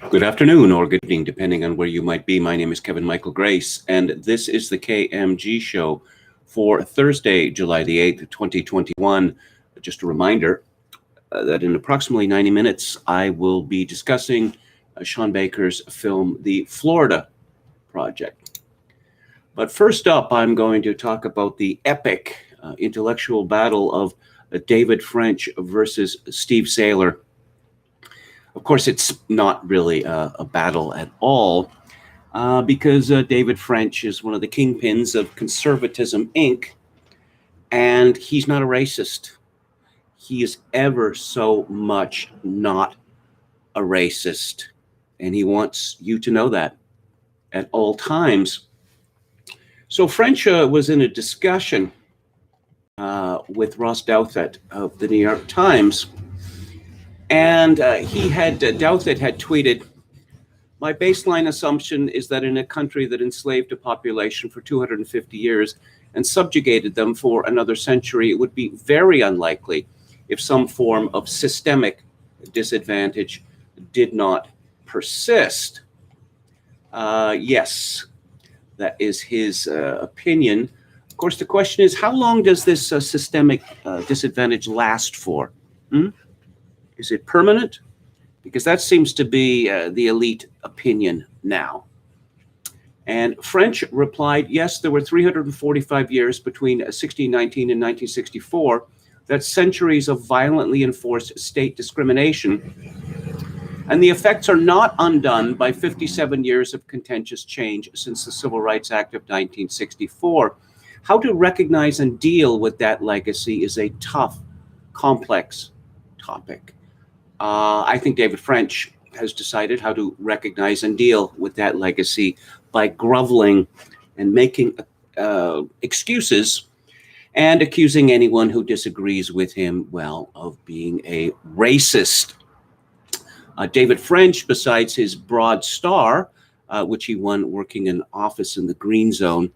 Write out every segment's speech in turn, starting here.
Good afternoon or good evening, depending on where you might be. My name is Kevin Michael Grace, and this is the KMG show for Thursday, July the 8th, 2021. Just a reminder that in approximately 90 minutes, I will be discussing Sean Baker's film, The Florida Project. But first up, I'm going to talk about the epic intellectual battle of David French versus Steve Saylor. Of course, it's not really a battle at all because David French is one of the kingpins of Conservatism Inc., and he's not a racist. He is ever so much not a racist, and he wants you to know that at all times. So French was in a discussion with Ross Douthat of the New York Times, and Douthat had tweeted, "My baseline assumption is that in a country that enslaved a population for 250 years and subjugated them for another century, it would be very unlikely if some form of systemic disadvantage did not persist." Yes, that is his opinion. Of course, the question is, how long does this systemic disadvantage last for? Is it permanent? Because that seems to be the elite opinion now. And French replied, yes, there were 345 years between 1619 and 1964. That's centuries of violently enforced state discrimination. And the effects are not undone by 57 years of contentious change since the Civil Rights Act of 1964. How to recognize and deal with that legacy is a tough, complex topic. I think David French has decided how to recognize and deal with that legacy by groveling and making excuses and accusing anyone who disagrees with him, well, of being a racist. David French, besides his Broad Star, which he won working in office in the Green Zone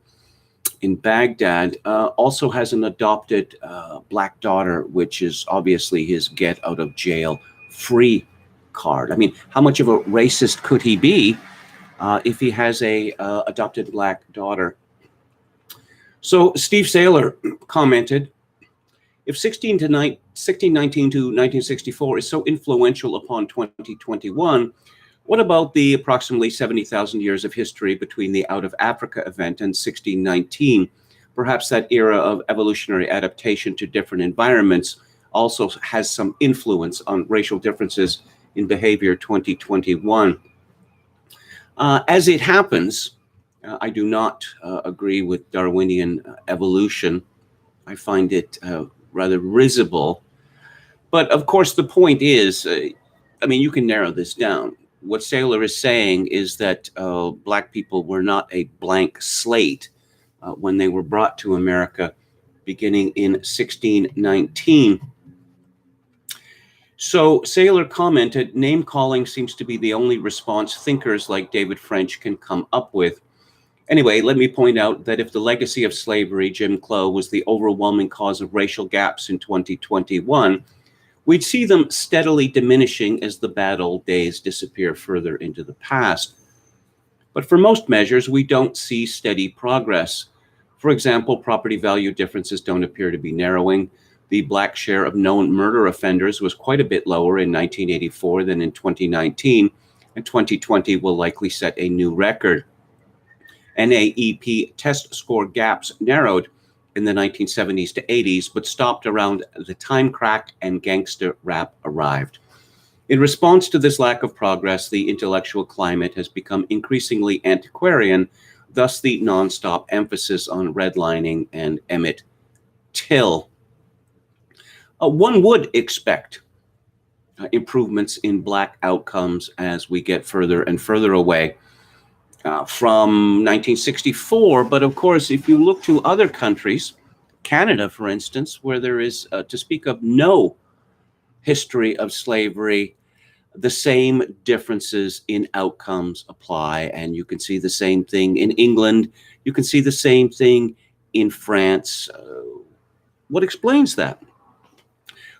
in Baghdad, also has an adopted black daughter, which is obviously his get out of jail free card. I mean, how much of a racist could he be if he has a adopted black daughter? So Steve Saylor commented, if 1619 to 1964 is so influential upon 2021, what about the approximately 70,000 years of history between the Out of Africa event and 1619? Perhaps that era of evolutionary adaptation to different environments also has some influence on racial differences in behavior 2021. As it happens, I do not agree with Darwinian evolution. I find it rather risible. But of course, the point is, you can narrow this down. What Saylor is saying is that Black people were not a blank slate when they were brought to America beginning in 1619. So Saylor commented, name calling seems to be the only response thinkers like David French can come up with. Anyway, let me point out that if the legacy of slavery, Jim Crow, was the overwhelming cause of racial gaps in 2021, we'd see them steadily diminishing as the bad old days disappear further into the past. But for most measures, we don't see steady progress. For example, property value differences don't appear to be narrowing. The Black share of known murder offenders was quite a bit lower in 1984 than in 2019, and 2020 will likely set a new record. NAEP test score gaps narrowed in the 1970s to 80s, but stopped around the time crack and gangster rap arrived. In response to this lack of progress, the intellectual climate has become increasingly antiquarian, thus the nonstop emphasis on redlining and Emmett Till. One would expect improvements in Black outcomes as we get further and further away from 1964. But of course, if you look to other countries, Canada, for instance, where there is, to speak of, no history of slavery, the same differences in outcomes apply. And you can see the same thing in England. You can see the same thing in France. What explains that?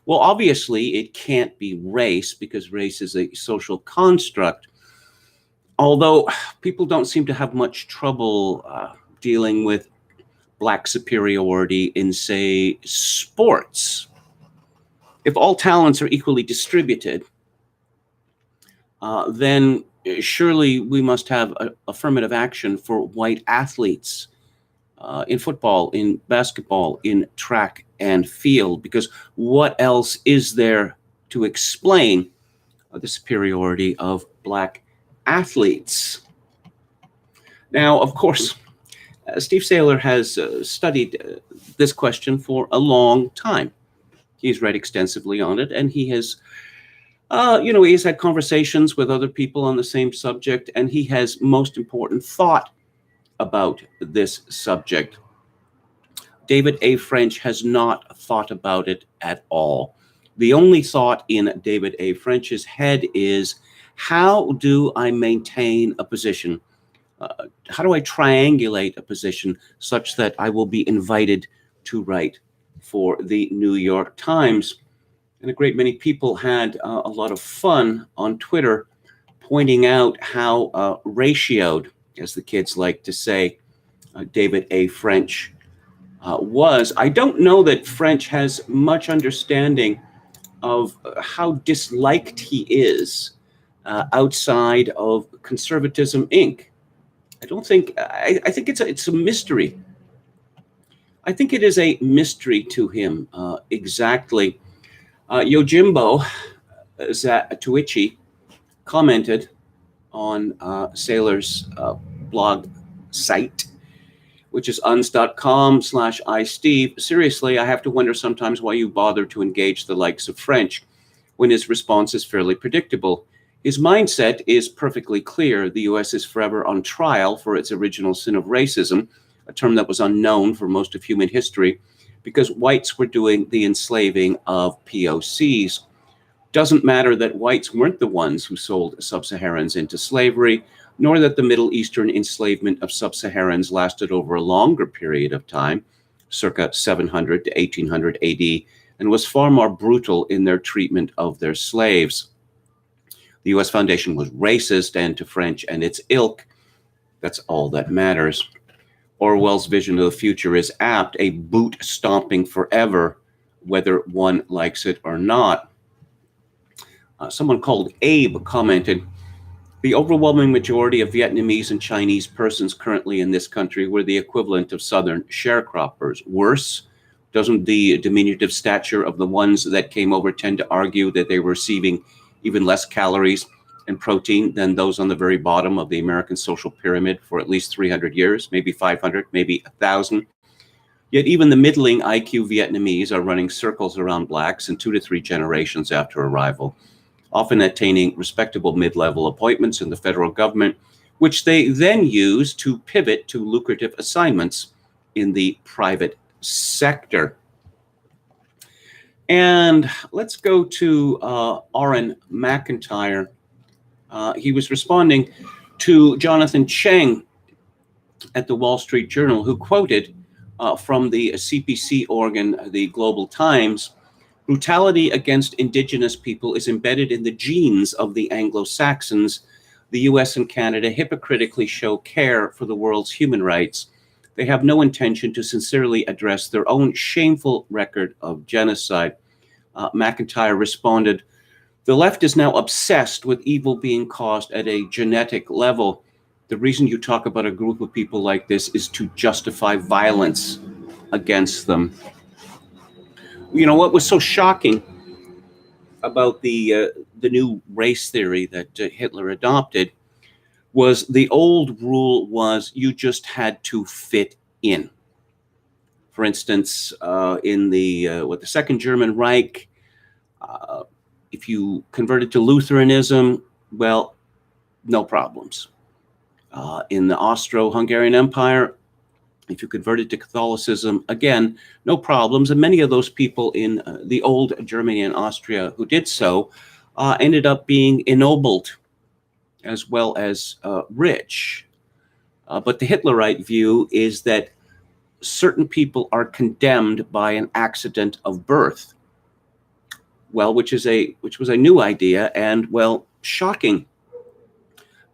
Well, obviously, it can't be race because race is a social construct. Although people don't seem to have much trouble dealing with black superiority in, say, sports. If all talents are equally distributed, then surely we must have affirmative action for white athletes in football, in basketball, in track and field, because what else is there to explain the superiority of black athletes? Now, of course, Steve Saylor has studied this question for a long time. He's read extensively on it, and he has, he's had conversations with other people on the same subject, and he has, most important, thought about this subject. David A. French has not thought about it at all. The only thought in David A. French's head is, how do I maintain a position? How do I triangulate a position such that I will be invited to write for the New York Times? And a great many people had a lot of fun on Twitter pointing out how ratioed, as the kids like to say, David A. French was. I don't know that French has much understanding of how disliked he is outside of Conservatism Inc. I think it's a mystery. I think it is a mystery to him exactly. Yojimbo Zatuichi commented on Saylor's blog site, which is uns.com/iSteve. Seriously, I have to wonder sometimes why you bother to engage the likes of French when his response is fairly predictable. His mindset is perfectly clear. The U.S. is forever on trial for its original sin of racism, a term that was unknown for most of human history, because whites were doing the enslaving of POCs. Doesn't matter that whites weren't the ones who sold sub-Saharans into slavery, nor that the Middle Eastern enslavement of sub-Saharans lasted over a longer period of time, circa 700 to 1800 AD, and was far more brutal in their treatment of their slaves. The U.S. Foundation was racist, and to French and its ilk, that's all that matters. Orwell's vision of the future is apt, a boot stomping forever, whether one likes it or not. Someone called Abe commented, the overwhelming majority of Vietnamese and Chinese persons currently in this country were the equivalent of Southern sharecroppers. Worse, doesn't the diminutive stature of the ones that came over tend to argue that they were receiving even less calories and protein than those on the very bottom of the American social pyramid for at least 300 years, maybe 500, maybe 1,000? Yet even the middling IQ Vietnamese are running circles around blacks in 2 to 3 generations after arrival, often attaining respectable mid-level appointments in the federal government, which they then use to pivot to lucrative assignments in the private sector. And let's go to Aaron McIntyre. He was responding to Jonathan Cheng at the Wall Street Journal, who quoted from the CPC organ, the Global Times, brutality against indigenous people is embedded in the genes of the Anglo-Saxons. The US and Canada hypocritically show care for the world's human rights. They have no intention to sincerely address their own shameful record of genocide. McIntyre responded, the left is now obsessed with evil being caused at a genetic level. The reason you talk about a group of people like this is to justify violence against them. You know, what was so shocking about the new race theory that Hitler adopted was the old rule was you just had to fit in. For instance, in the Second German Reich, if you converted to Lutheranism, well, no problems. In the Austro-Hungarian Empire, if you converted to Catholicism, again, no problems. And many of those people in the old Germany and Austria who did so ended up being ennobled as well as rich. But the Hitlerite view is that certain people are condemned by an accident of birth. Well, which was a new idea and, well, shocking.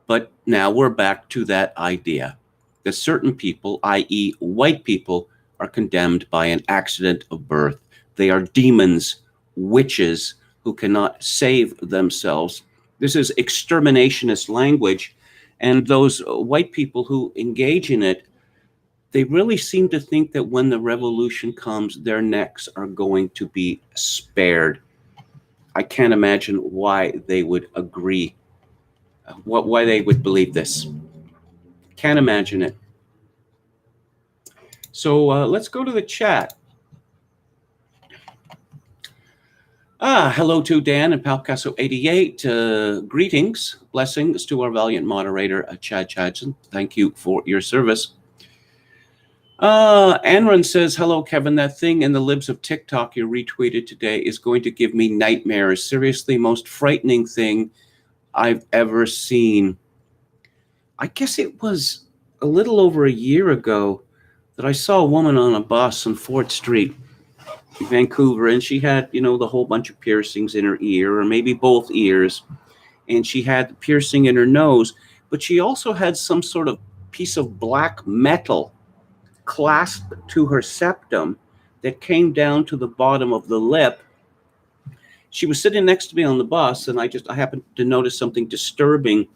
But now we're back to that idea that certain people, i.e., white people, are condemned by an accident of birth. They are demons, witches who cannot save themselves. This is exterminationist language. And those white people who engage in it, they really seem to think that when the revolution comes, their necks are going to be spared. I can't imagine why they would agree, why they would believe this. Can't imagine it. So let's go to the chat. Hello to Dan and Palcasso88. Greetings, blessings to our valiant moderator, Chad Chadson. Thank you for your service. Anran says, hello, Kevin. That thing in the libs of TikTok you retweeted today is going to give me nightmares. Seriously, most frightening thing I've ever seen. I guess it was a little over a year ago that I saw a woman on a bus on Fort Street in Vancouver, and she had, the whole bunch of piercings in her ear, or maybe both ears, and she had the piercing in her nose, but she also had some sort of piece of black metal clasped to her septum that came down to the bottom of the lip. She was sitting next to me on the bus, and I happened to notice something disturbing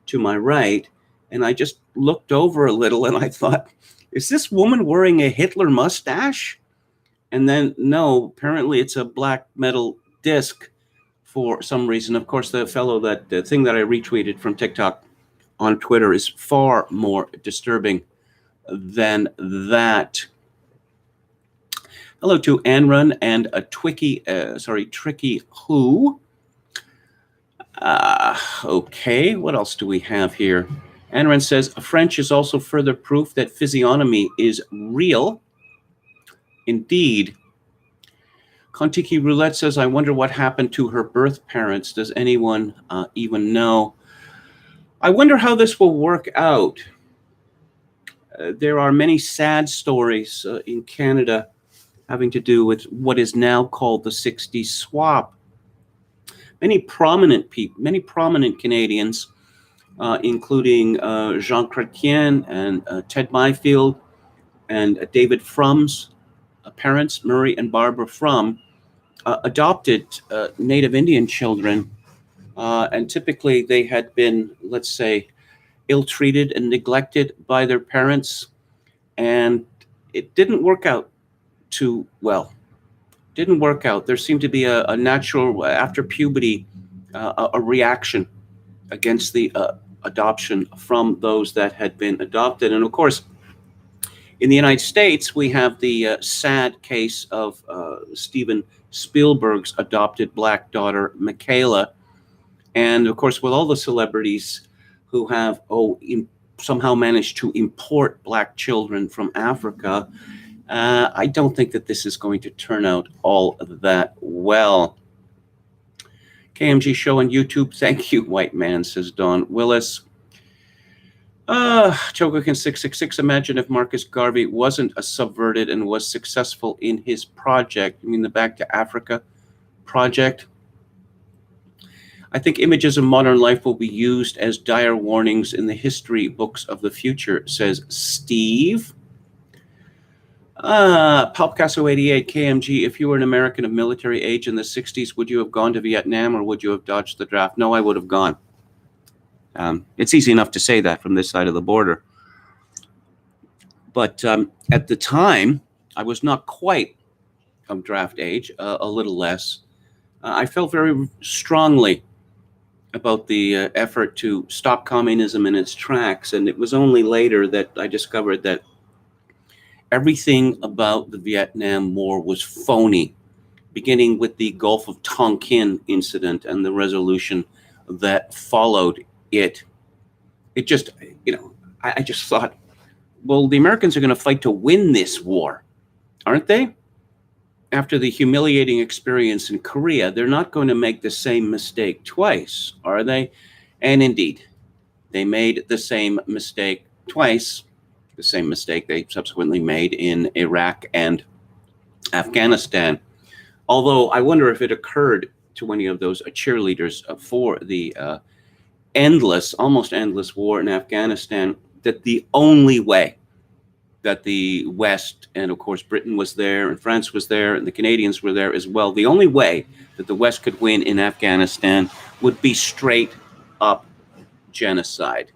to my right, and I just looked over a little, and I thought, is this woman wearing a Hitler mustache? And then, no, apparently it's a black metal disc for some reason. Of course, the thing that I retweeted from TikTok on Twitter is far more disturbing than that. Hello to Anrun and a Tricky Who. Okay, what else do we have here? Anrun says, French is also further proof that physiognomy is real. Indeed. Kontiki Roulette says, I wonder what happened to her birth parents. Does anyone even know? I wonder how this will work out. There are many sad stories in Canada having to do with what is now called the 60s swap. Many prominent Canadians, including Jean Chrétien and Ted Mayfield and David Frum's parents, Murray and Barbara Frum, adopted Native Indian children, and typically they had been, let's say, ill-treated and neglected by their parents, and it didn't work out too well. Didn't work out. There seemed to be a natural, after puberty, a reaction against the adoption from those that had been adopted. And of course, in the United States, we have the sad case of Steven Spielberg's adopted black daughter, Michaela. And of course, with all the celebrities who have somehow managed to import black children from Africa, I don't think that this is going to turn out all that well. KMG show on YouTube. Thank you, white man, says Don Willis. Chogokin 666. Imagine if Marcus Garvey wasn't a subverted and was successful in his project. You mean the Back to Africa project? I think images of modern life will be used as dire warnings in the history books of the future, says Steve. Palpcasso88, KMG, if you were an American of military age in the 60s, would you have gone to Vietnam or would you have dodged the draft? No, I would have gone. It's easy enough to say that from this side of the border. But at the time, I was not quite of draft age, a little less. I felt very strongly about the effort to stop communism in its tracks. And it was only later that I discovered that everything about the Vietnam War was phony, beginning with the Gulf of Tonkin incident and the resolution that followed it. It just, I just thought, well, the Americans are going to fight to win this war, aren't they? After the humiliating experience in Korea, they're not going to make the same mistake twice, are they? And indeed, they made the same mistake twice, the same mistake they subsequently made in Iraq and Afghanistan. Although I wonder if it occurred to any of those cheerleaders for the endless, almost endless war in Afghanistan, that the only way that the West, and of course Britain was there, and France was there, and the Canadians were there as well, the only way that the West could win in Afghanistan would be straight up genocide.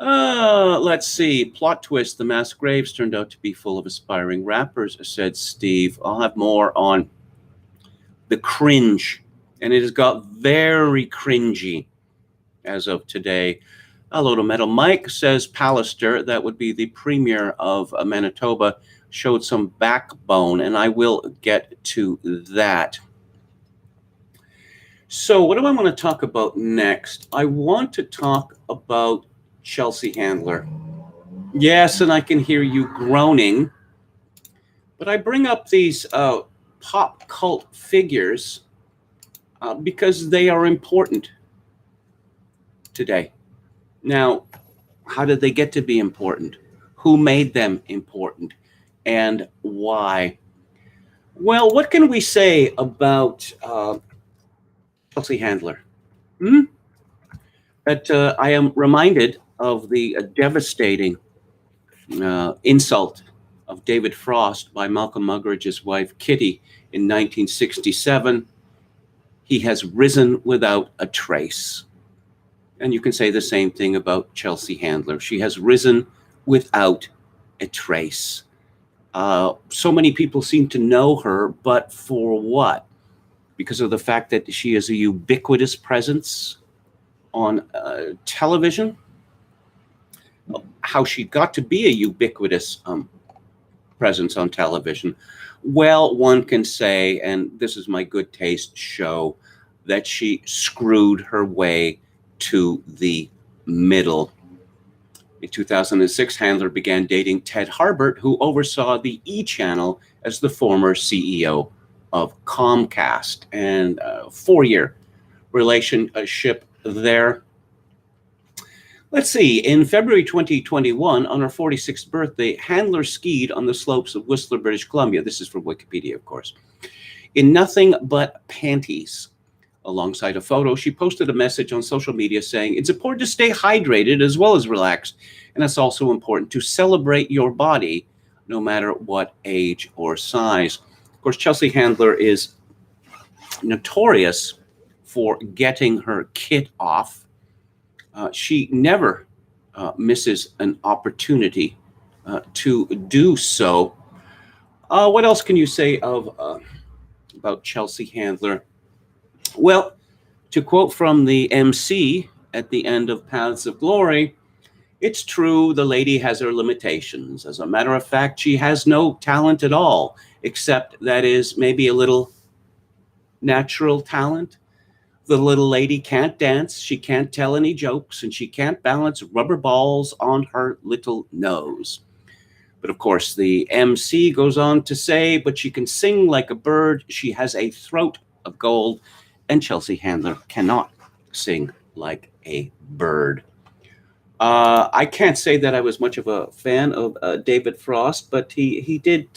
Let's see. Plot twist: the mass graves turned out to be full of aspiring rappers, said Steve. I'll have more on the cringe, and it has got very cringy as of today. Hello to Metal Mike, says Pallister. That would be the premier of Manitoba. Showed some backbone, and I will get to that. So what do I want to talk about next? I want to talk about Chelsea Handler. Yes, and I can hear you groaning, but I bring up these pop cult figures because they are important today. Now, how did they get to be important? Who made them important? And why? Well, what can we say about Chelsea Handler? That I am reminded of the devastating insult of David Frost by Malcolm Muggeridge's wife, Kitty, in 1967. He has risen without a trace. And you can say the same thing about Chelsea Handler. She has risen without a trace. So many people seem to know her, but for what? Because of the fact that she is a ubiquitous presence on television? How she got to be a ubiquitous presence on television? Well, one can say, and this is my good taste show, that she screwed her way to the middle. In 2006, Handler began dating Ted Harbert, who oversaw the E! Channel as the former CEO of Comcast, and a 4-year relationship there. Let's see, in February 2021, on her 46th birthday, Handler skied on the slopes of Whistler, British Columbia. This is from Wikipedia, of course. In nothing but panties. Alongside a photo, she posted a message on social media saying, "It's important to stay hydrated as well as relaxed, and it's also important to celebrate your body, no matter what age or size." Of course, Chelsea Handler is notorious for getting her kit off. She never misses an opportunity to do so. What else can you say about Chelsea Handler? Well, to quote from the MC at the end of Paths of Glory, it's true the lady has her limitations. As a matter of fact, she has no talent at all, except that is maybe a little natural talent. The little lady can't dance, she can't tell any jokes, and she can't balance rubber balls on her little nose. But of course, the MC goes on to say, but she can sing like a bird, she has a throat of gold, and Chelsea Handler cannot sing like a bird. I can't say that I was much of a fan of David Frost, but he did,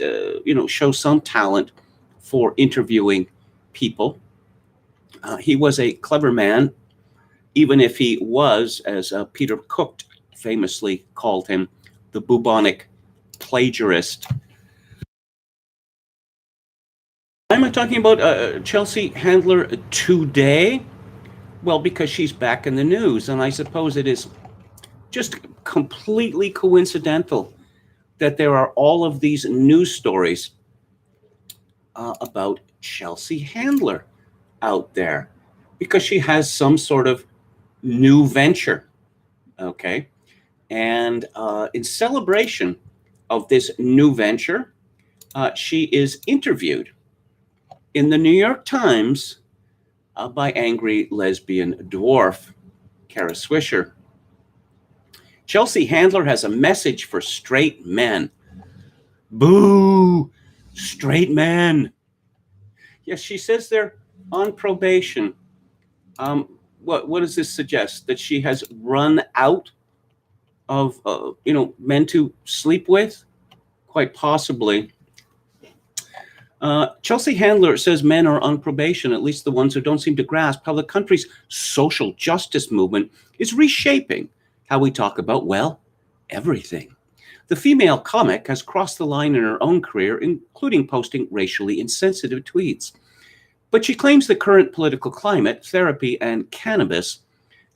show some talent for interviewing people. He was a clever man, even if he was, as Peter Cook famously called him, the bubonic plagiarist. Why am I talking about Chelsea Handler today? Well, because she's back in the news, and I suppose it is just completely coincidental that there are all of these news stories about Chelsea Handler out there, because she has some sort of new venture, okay? And in celebration of this new venture, she is interviewed in the New York Times by angry lesbian dwarf Kara Swisher. Chelsea Handler has a message for straight men. Boo! Straight men. Yes, she says they're on probation. What does this suggest? That she has run out of men to sleep with? Quite possibly. Chelsea Handler says men are on probation, at least the ones who don't seem to grasp how the country's social justice movement is reshaping how we talk about, well, everything. The female comic has crossed the line in her own career, including posting racially insensitive tweets. But she claims the current political climate, therapy, and cannabis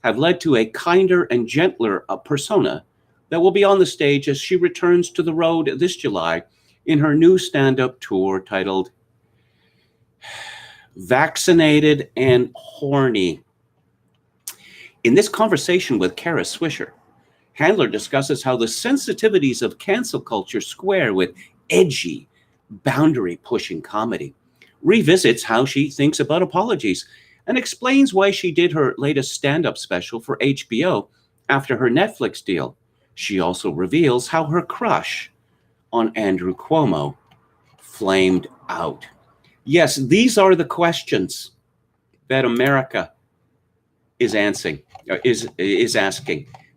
have led to a kinder and gentler persona that will be on the stage as she returns to the road this July in her new stand-up tour titled Vaccinated and Horny. In this conversation with Kara Swisher, Handler discusses how the sensitivities of cancel culture square with edgy, boundary-pushing comedy, revisits how she thinks about apologies, and explains why she did her latest stand-up special for HBO after her Netflix deal. She also reveals how her crush on Andrew Cuomo flamed out. Yes, these are the questions that America is asking.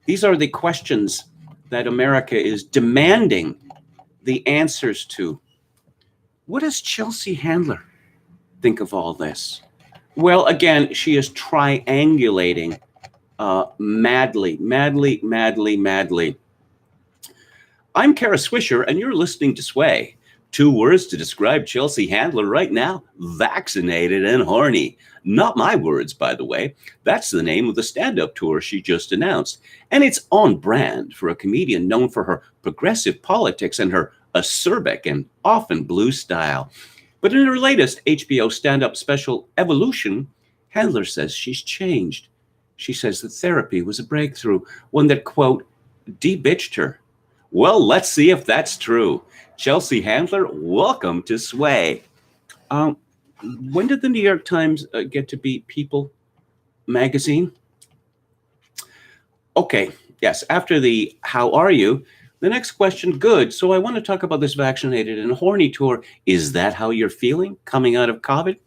These are the questions that America is demanding the answers to. What does Chelsea Handler think of all this? Well, again, she is triangulating madly. I'm Kara Swisher, and you're listening to Sway. 2 words to describe Chelsea Handler right now: vaccinated and horny. Not my words, by the way. That's the name of the stand-up tour she just announced. And it's on brand for a comedian known for her progressive politics and her acerbic and often blue style. But in her latest HBO stand-up special, Evolution, Handler says she's changed. She says that therapy was a breakthrough, one that, quote, de-bitched her. Well, let's see if that's true. Chelsea Handler, welcome to Sway. When did the New York Times get to be People magazine? Okay, yes, after the how are you, the next question, good. So I want to talk about this vaccinated and horny tour. Is that how you're feeling coming out of COVID?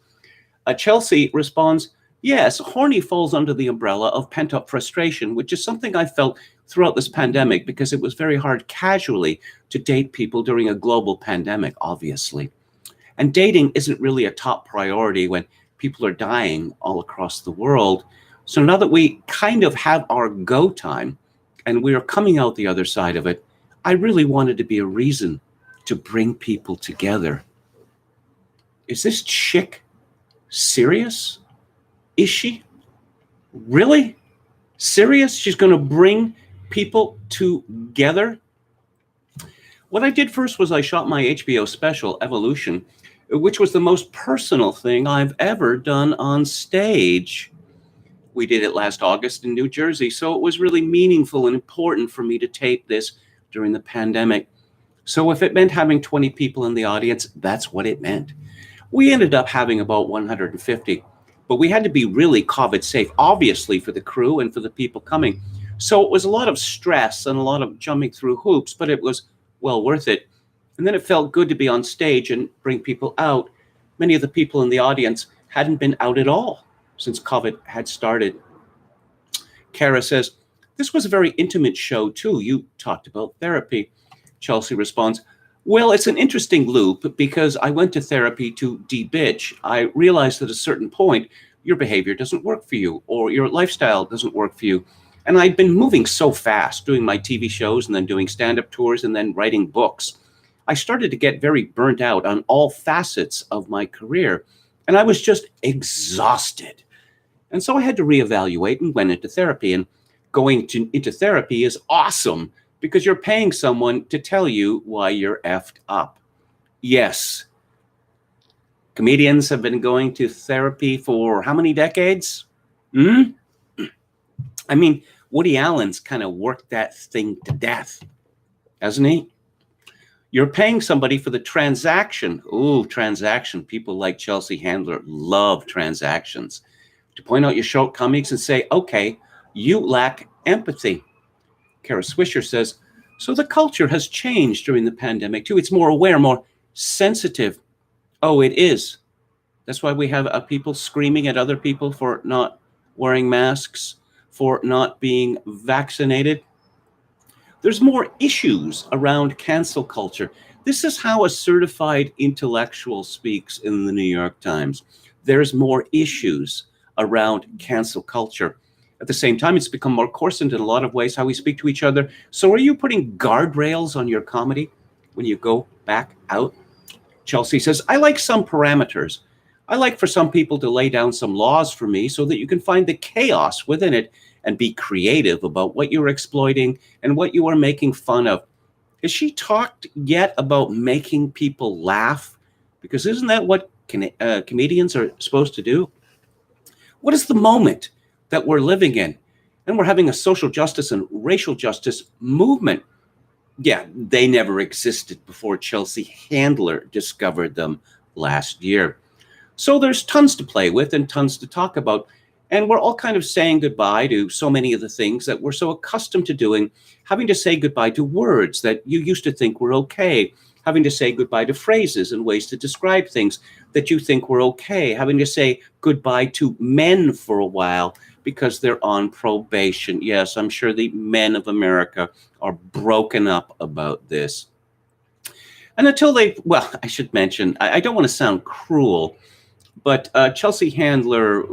Chelsea responds, yes, horny falls under the umbrella of pent-up frustration, which is something I felt throughout this pandemic because it was very hard casually to date people during a global pandemic, obviously. And dating isn't really a top priority when people are dying all across the world. So now that we kind of have our go time and we are coming out the other side of it, I really wanted to be a reason to bring people together. Is this chick serious? Is she really serious? She's going to bring people together? What I did first was I shot my HBO special, Evolution, which was the most personal thing I've ever done on stage. We did it last August in New Jersey, so it was really meaningful and important for me to tape this during the pandemic. So if it meant having 20 people in the audience, that's what it meant. We ended up having about 150, but we had to be really COVID safe, obviously, for the crew and for the people coming. So it was a lot of stress and a lot of jumping through hoops, but it was well worth it. And then it felt good to be on stage and bring people out. Many of the people in the audience hadn't been out at all since COVID had started. Kara says, this was a very intimate show too. You talked about therapy. Chelsea responds, well, it's an interesting loop because I went to therapy to de-bitch. I realized at a certain point, your behavior doesn't work for you or your lifestyle doesn't work for you. And I'd been moving so fast, doing my TV shows and then doing stand-up tours and then writing books. I started to get very burnt out on all facets of my career, and I was just exhausted. And so I had to reevaluate and went into therapy. And going into therapy is awesome because you're paying someone to tell you why you're effed up. Yes, comedians have been going to therapy for how many decades? I mean, Woody Allen's kind of worked that thing to death, hasn't he? You're paying somebody for the transaction. Ooh, transaction. People like Chelsea Handler love transactions. To point out your shortcomings and say, okay, you lack empathy. Kara Swisher says, so the culture has changed during the pandemic too. It's more aware, more sensitive. Oh, it is. That's why we have people screaming at other people for not wearing masks, for not being vaccinated. There's more issues around cancel culture. This is how a certified intellectual speaks in the New York Times. There's more issues around cancel culture. At the same time, it's become more coarsened in a lot of ways how we speak to each other. So are you putting guardrails on your comedy when you go back out? Chelsea says, I like some parameters. I like for some people to lay down some laws for me so that you can find the chaos within it and be creative about what you're exploiting and what you are making fun of. Has she talked yet about making people laugh? Because isn't that what comedians are supposed to do? What is the moment that we're living in? And we're having a social justice and racial justice movement. Yeah, they never existed before Chelsea Handler discovered them last year. So there's tons to play with and tons to talk about. And we're all kind of saying goodbye to so many of the things that we're so accustomed to doing, having to say goodbye to words that you used to think were okay, having to say goodbye to phrases and ways to describe things that you think were okay, having to say goodbye to men for a while because they're on probation. Yes, I'm sure the men of America are broken up about this. And until well, I should mention, I don't want to sound cruel, but Chelsea Handler,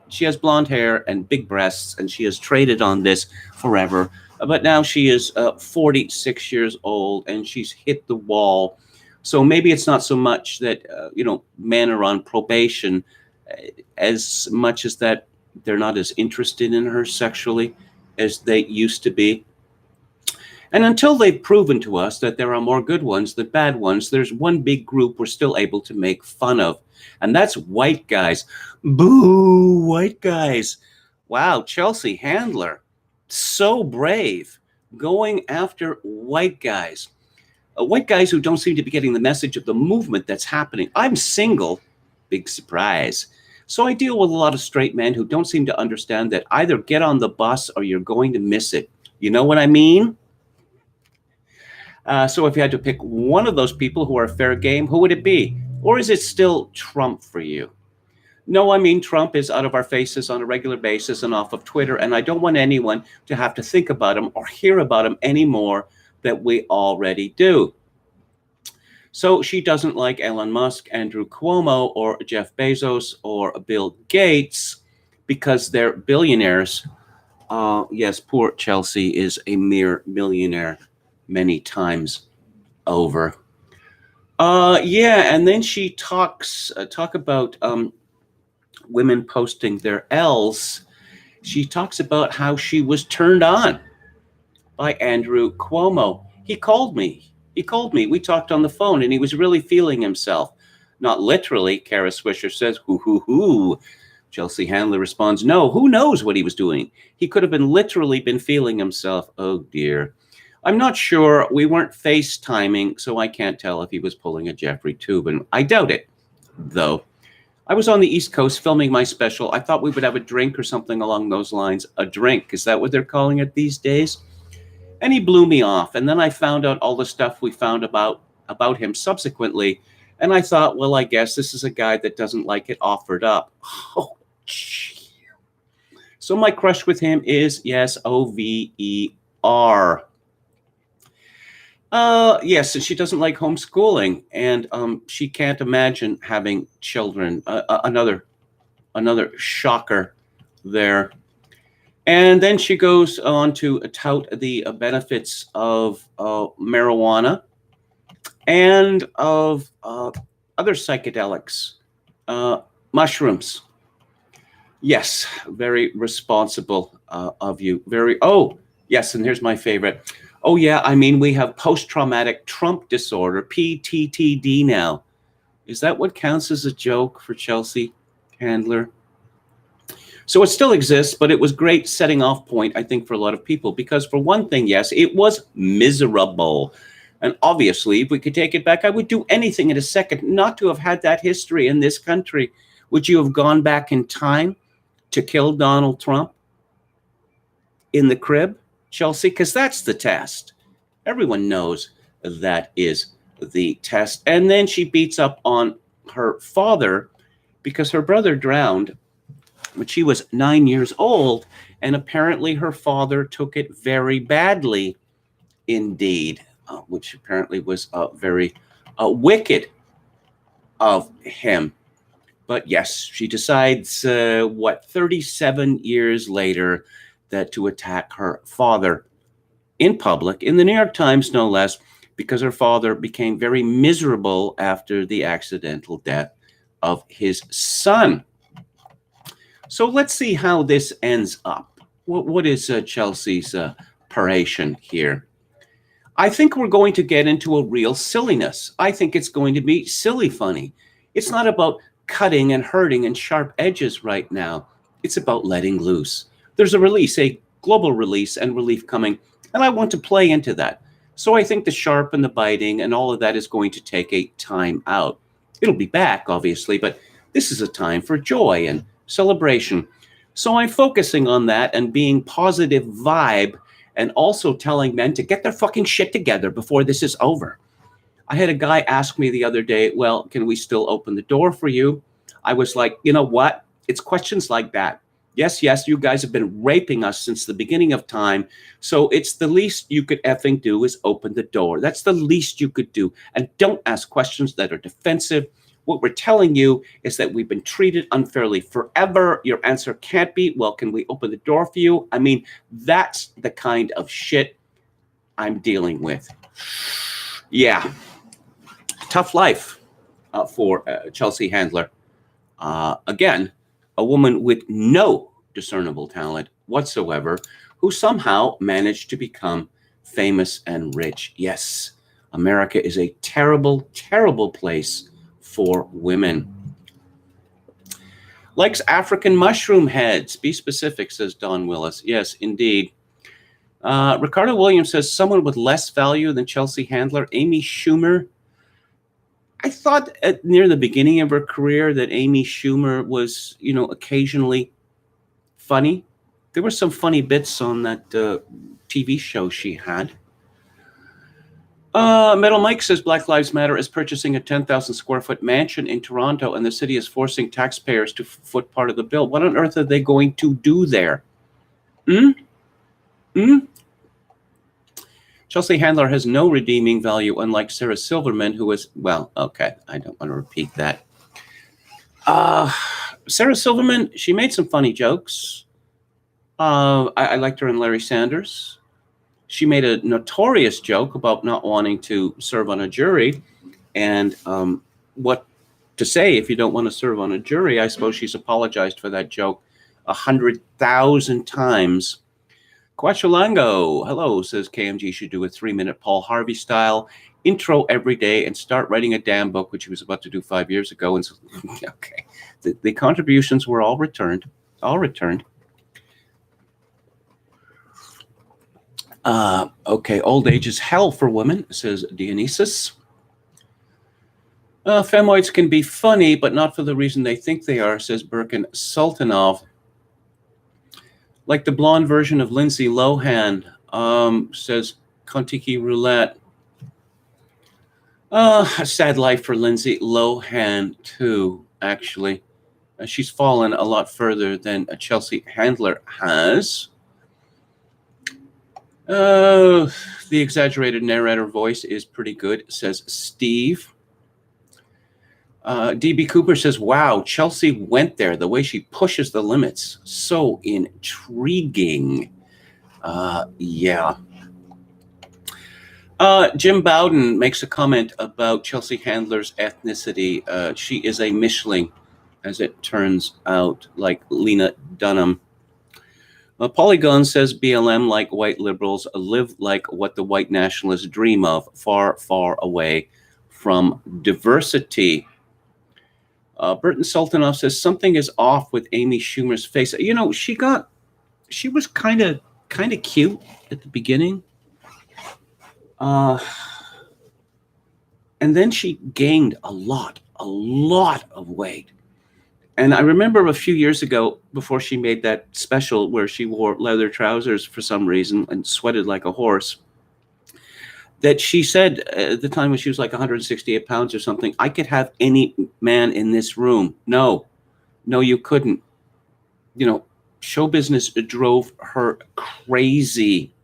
she has blonde hair and big breasts, and she has traded on this forever. But now she is 46 years old, and she's hit the wall. So maybe it's not so much that, men are on probation as much as that they're not as interested in her sexually as they used to be. And until they've proven to us that there are more good ones than bad ones, there's one big group we're still able to make fun of. And that's white guys. Boo, white guys. Wow, Chelsea Handler, so brave, going after white guys. White guys who don't seem to be getting the message of the movement that's happening. I'm single, big surprise. So I deal with a lot of straight men who don't seem to understand that either get on the bus or you're going to miss it. You know what I mean? So if you had to pick one of those people who are fair game, who would it be? Or is it still Trump for you? No, I mean, Trump is out of our faces on a regular basis and off of Twitter, and I don't want anyone to have to think about him or hear about him anymore that we already do. So she doesn't like Elon Musk, Andrew Cuomo, or Jeff Bezos, or Bill Gates because they're billionaires. Yes, poor Chelsea is a mere millionaire many times over. And then she talk about women posting their L's. She talks about how she was turned on by Andrew Cuomo. He called me. We talked on the phone, and he was really feeling himself. Not literally, Kara Swisher says, hoo, hoo, hoo. Chelsea Handler responds, no, who knows what he was doing? He could have literally been feeling himself. Oh, dear. I'm not sure. We weren't FaceTiming, so I can't tell if he was pulling a Jeffrey Toobin. I doubt it, though. I was on the East Coast filming my special. I thought we would have a drink or something along those lines. A drink, is that what they're calling it these days? And he blew me off. And then I found out all the stuff we found about him subsequently. And I thought, well, I guess this is a guy that doesn't like it offered up. Oh, gee. So my crush with him is, yes, Over. Yes, and she doesn't like homeschooling, and she can't imagine having children. Another shocker there. And then she goes on to tout the benefits of marijuana and of other psychedelics, mushrooms. Yes, very responsible of you. Yes, and here's my favorite. Oh, yeah, I mean, we have post-traumatic Trump disorder, PTTD now. Is that what counts as a joke for Chelsea Handler? So it still exists, but it was great setting off point, I think, for a lot of people. Because for one thing, yes, it was miserable. And obviously, if we could take it back, I would do anything in a second not to have had that history in this country. Would you have gone back in time to kill Donald Trump in the crib, Chelsea? Because that's the test. Everyone knows that is the test. And then she beats up on her father because her brother drowned when she was 9 years old. And apparently her father took it very badly indeed. which apparently was very wicked of him. But yes, she decides, 37 years later, that to attack her father in public, in the New York Times, no less, because her father became very miserable after the accidental death of his son. So let's see how this ends up. What is Chelsea's paration here? I think we're going to get into a real silliness. I think it's going to be silly funny. It's not about cutting and hurting and sharp edges right now. It's about letting loose. There's a release, a global release and relief coming, and I want to play into that. So I think the sharp and the biting and all of that is going to take a time out. It'll be back, obviously, but this is a time for joy and celebration. So I'm focusing on that and being positive vibe, and also telling men to get their fucking shit together before this is over. I had a guy ask me the other day, well, can we still open the door for you? I was like, you know what? It's questions like that. Yes, you guys have been raping us since the beginning of time. So it's the least you could effing do is open the door. That's the least you could do. And don't ask questions that are defensive. What we're telling you is that we've been treated unfairly forever. Your answer can't be, well, can we open the door for you? I mean, that's the kind of shit I'm dealing with. Yeah. Tough life for Chelsea Handler. Again, a woman with no discernible talent whatsoever, who somehow managed to become famous and rich. Yes, America is a terrible, terrible place for women. Likes African mushroom heads. Be specific, says Don Willis. Yes, indeed. Ricardo Williams says someone with less value than Chelsea Handler, Amy Schumer. I thought near the beginning of her career that Amy Schumer was, occasionally funny. There were some funny bits on that TV show she had. Metal Mike says Black Lives Matter is purchasing a 10,000 square foot mansion in Toronto, and the city is forcing taxpayers to foot part of the bill. What on earth are they going to do there? Chelsea Handler has no redeeming value, unlike Sarah Silverman, who is, well, okay, I don't want to repeat that. Sarah Silverman, she made some funny jokes. I liked her in Larry Sanders. She made a notorious joke about not wanting to serve on a jury, and what to say if you don't want to serve on a jury. I suppose she's apologized for that joke 100,000 times. Quachalango, hello, says KMG should do a 3-minute Paul Harvey style intro every day and start writing a damn book, which he was about to do 5 years ago. And so, okay, the contributions were all returned. Okay, old age is hell for women, says Dionysus. Femoids can be funny, but not for the reason they think they are, says Birkin Sultanov. Like the blonde version of Lindsay Lohan, says Kontiki Roulette. A sad life for Lindsay Lohan, too, actually. She's fallen a lot further than Chelsea Handler has. The exaggerated narrator voice is pretty good, says Steve. DB Cooper says, wow, Chelsea went there. The way she pushes the limits. So intriguing. Yeah. Jim Bowden makes a comment about Chelsea Handler's ethnicity. She is a Mischling, as it turns out, like Lena Dunham. Polygon says BLM, like white liberals, live like what the white nationalists dream of, far, far away from diversity. Burton Sultanov says something is off with Amy Schumer's face. She was kind of cute at the beginning. And then she gained a lot of weight. And I remember a few years ago, before she made that special where she wore leather trousers for some reason and sweated like a horse, that she said at the time when she was like 168 pounds or something, I could have any man in this room. No, you couldn't. Show business drove her crazy.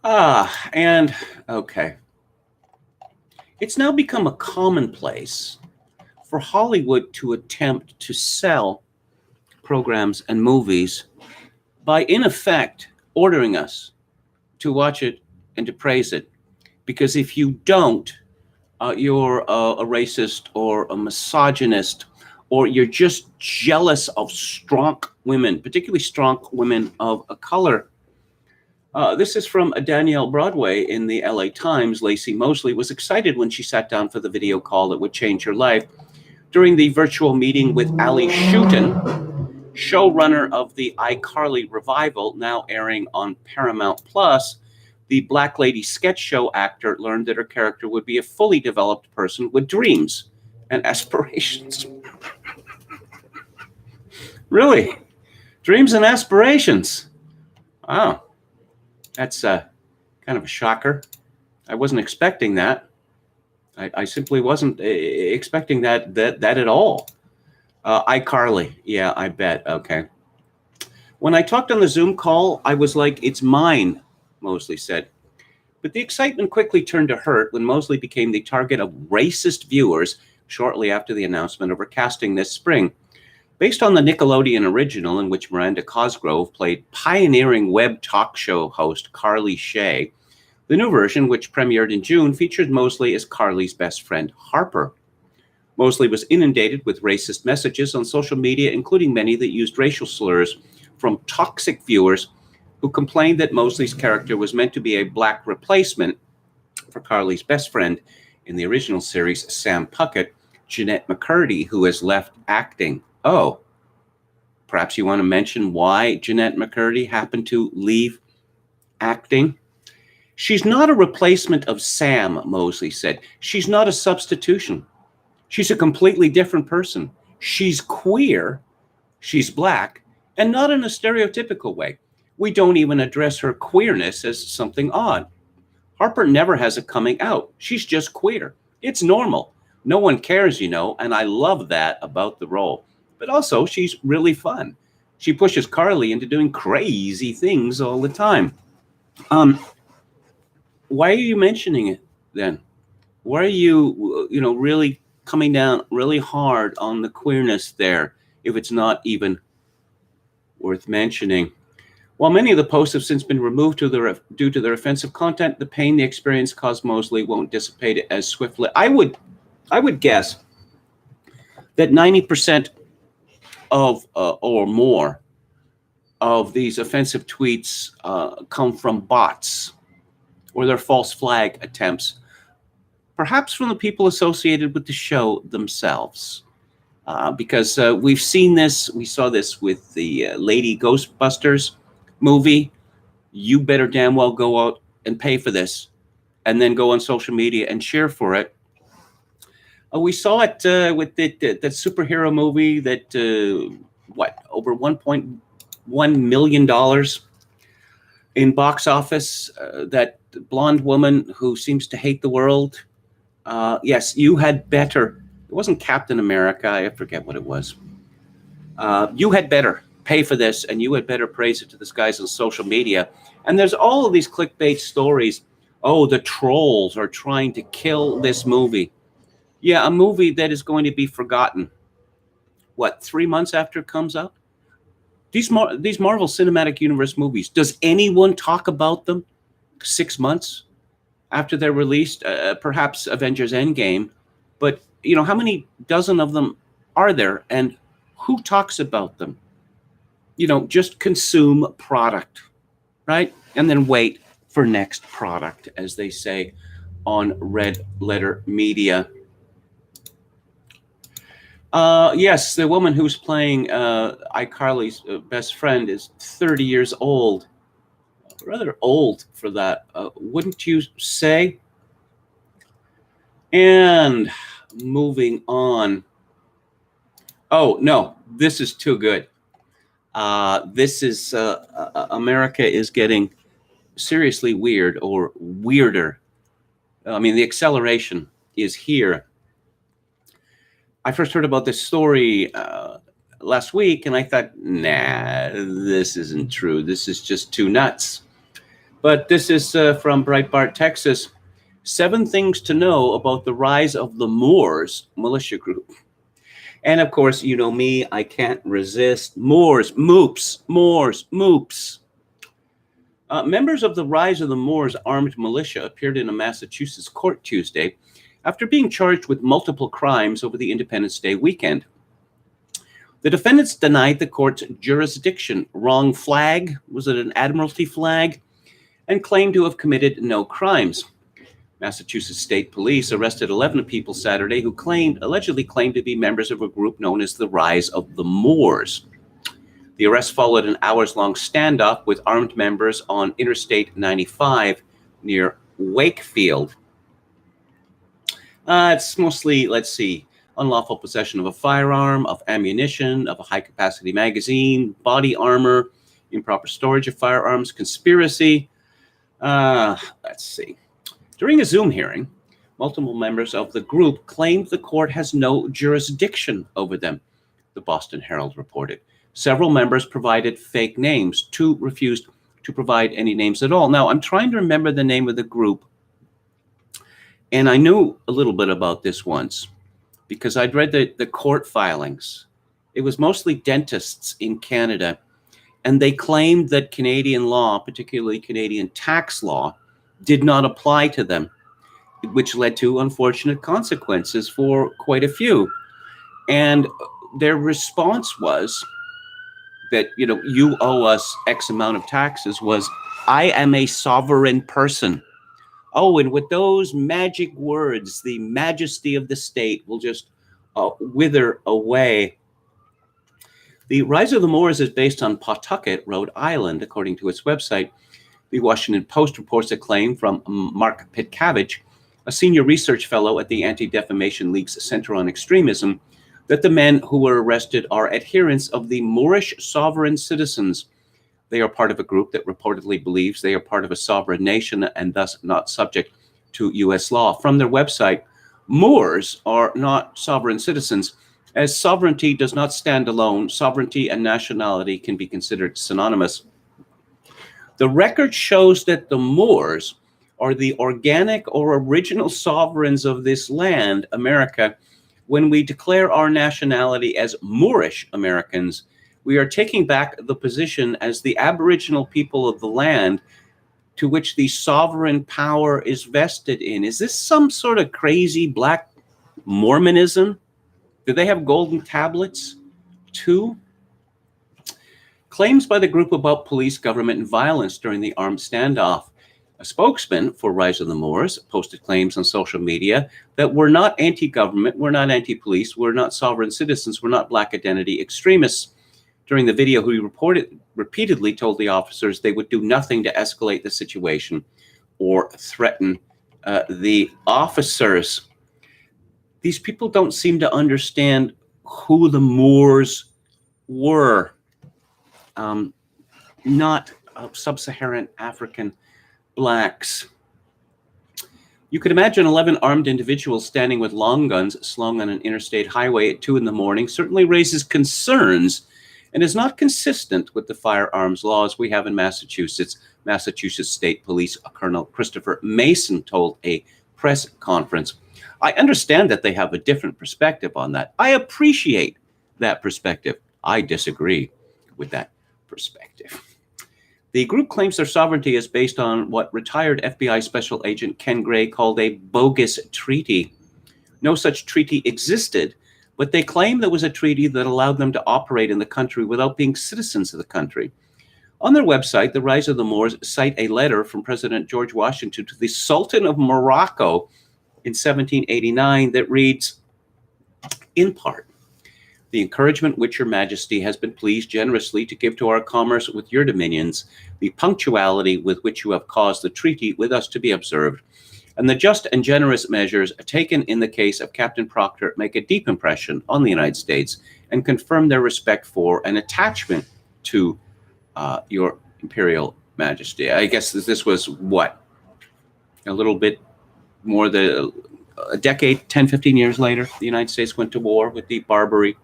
And okay. It's now become a commonplace for Hollywood to attempt to sell programs and movies by, in effect, ordering us to watch it and to praise it. Because if you don't, you're a racist or a misogynist, or you're just jealous of strong women, particularly strong women of a color. This is from Danielle Broadway in the LA Times. Lacey Mosley was excited when she sat down for the video call that would change her life. During the virtual meeting with Ali Schutten, showrunner of the iCarly revival, now airing on Paramount Plus, the Black Lady sketch show actor learned that her character would be a fully developed person with dreams and aspirations. Really? Dreams and aspirations. Wow. That's kind of a shocker. I wasn't expecting that. I simply wasn't expecting that at all. iCarly. Yeah, I bet. Okay. When I talked on the Zoom call, I was like, it's mine, Mosley said. But the excitement quickly turned to hurt when Mosley became the target of racist viewers shortly after the announcement of her casting this spring. Based on the Nickelodeon original, in which Miranda Cosgrove played pioneering web talk show host Carly Shay, the new version, which premiered in June, featured Mosley as Carly's best friend, Harper. Mosley was inundated with racist messages on social media, including many that used racial slurs from toxic viewers who complained that Mosley's character was meant to be a black replacement for Carly's best friend in the original series, Sam Puckett, Jeanette McCurdy, who has left acting. Oh, perhaps you want to mention why Jeanette McCurdy happened to leave acting? She's not a replacement of Sam, Mosley said. She's not a substitution. She's a completely different person. She's queer, she's black, and not in a stereotypical way. We don't even address her queerness as something odd. Harper never has a coming out. She's just queer. It's normal. No one cares, and I love that about the role. But also, she's really fun. She pushes Carly into doing crazy things all the time. Why are you mentioning it then? Why are you, really coming down really hard on the queerness there if it's not even worth mentioning? While many of the posts have since been removed due to their offensive content, the pain the experience caused Mosley won't dissipate it as swiftly. I would guess that 90% of or more of these offensive tweets come from bots or their false flag attempts, perhaps from the people associated with the show themselves. Because we've seen this, we saw this with the Lady Ghostbusters movie. You better damn well go out and pay for this and then go on social media and cheer for it. We saw it with that superhero movie that, over $1.1 million in box office, that blonde woman who seems to hate the world. Yes, you had better. It wasn't Captain America. I forget what it was. You had better pay for this, and you had better praise it to this guys on social media. And there's all of these clickbait stories. Oh, the trolls are trying to kill this movie. Yeah, a movie that is going to be forgotten. 3 months after it comes out? These Marvel Cinematic Universe movies, does anyone talk about them 6 months after they're released? Perhaps Avengers Endgame. But, how many dozen of them are there? And who talks about them? Just consume product, right? And then wait for next product, as they say on Red Letter Media. Yes, the woman who's playing iCarly's best friend is 30 years old. Rather old for that, wouldn't you say? And moving on. Oh, no, this is too good. This is America is getting seriously weird or weirder. I mean, the acceleration is here. I first heard about this story last week, and I thought, nah, this isn't true. This is just too nuts. But this is from Breitbart, Texas. 7 things to know about the rise of the Moors militia group. And of course, you know me, I can't resist. Moors, moops, Moors, moops. Members of the Rise of the Moors armed militia appeared in a Massachusetts court Tuesday after being charged with multiple crimes over the Independence Day weekend. The defendants denied the court's jurisdiction. Wrong flag? Was it an Admiralty flag? And claimed to have committed no crimes. Massachusetts State Police arrested 11 people Saturday who allegedly claimed to be members of a group known as the Rise of the Moors. The arrest followed an hours-long standoff with armed members on Interstate 95 near Wakefield. It's mostly, let's see, unlawful possession of a firearm, of ammunition, of a high-capacity magazine, body armor, improper storage of firearms, conspiracy. Let's see. During a Zoom hearing, multiple members of the group claimed the court has no jurisdiction over them, the Boston Herald reported. Several members provided fake names. 2 refused to provide any names at all. Now, I'm trying to remember the name of the group, and I knew a little bit about this once because I'd read the court filings. It was mostly dentists in Canada, and they claimed that Canadian law, particularly Canadian tax law, did not apply to them, which led to unfortunate consequences for quite a few. And their response was that, you owe us X amount of taxes, was, I am a sovereign person. Oh, and with those magic words, the majesty of the state will just wither away. The Rise of the Moors is based on Pawtucket, Rhode Island, according to its website. The Washington Post reports a claim from Mark Pitcavage, a senior research fellow at the Anti-Defamation League's Center on Extremism, that the men who were arrested are adherents of the Moorish sovereign citizens. They are part of a group that reportedly believes they are part of a sovereign nation and thus not subject to U.S. law. From their website, Moors are not sovereign citizens. As sovereignty does not stand alone, sovereignty and nationality can be considered synonymous. The record shows that the Moors are the organic or original sovereigns of this land, America. When we declare our nationality as Moorish Americans, we are taking back the position as the Aboriginal people of the land to which the sovereign power is vested in. Is this some sort of crazy black Mormonism? Do they have golden tablets too? Claims by the group about police, government, and violence during the armed standoff. A spokesman for Rise of the Moors posted claims on social media that we're not anti-government, we're not anti-police, we're not sovereign citizens, we're not black identity extremists. During the video, he repeatedly told the officers they would do nothing to escalate the situation or threaten the officers. These people don't seem to understand who the Moors were. Not sub-Saharan African blacks. You could imagine 11 armed individuals standing with long guns slung on an interstate highway at 2 a.m. certainly raises concerns and is not consistent with the firearms laws we have in Massachusetts. Massachusetts State Police Colonel Christopher Mason told a press conference. I understand that they have a different perspective on that. I appreciate that perspective. I disagree with that perspective. The group claims their sovereignty is based on what retired FBI Special Agent Ken Gray called a bogus treaty. No such treaty existed, but they claim there was a treaty that allowed them to operate in the country without being citizens of the country. On their website, the Rise of the Moors cite a letter from President George Washington to the Sultan of Morocco in 1789 that reads, in part, the encouragement which your majesty has been pleased generously to give to our commerce with your dominions, the punctuality with which you have caused the treaty with us to be observed, and the just and generous measures taken in the case of Captain Proctor make a deep impression on the United States and confirm their respect for and attachment to your imperial majesty. I guess this was what? A little bit more than a decade, 10, 15 years later, the United States went to war with the Barbary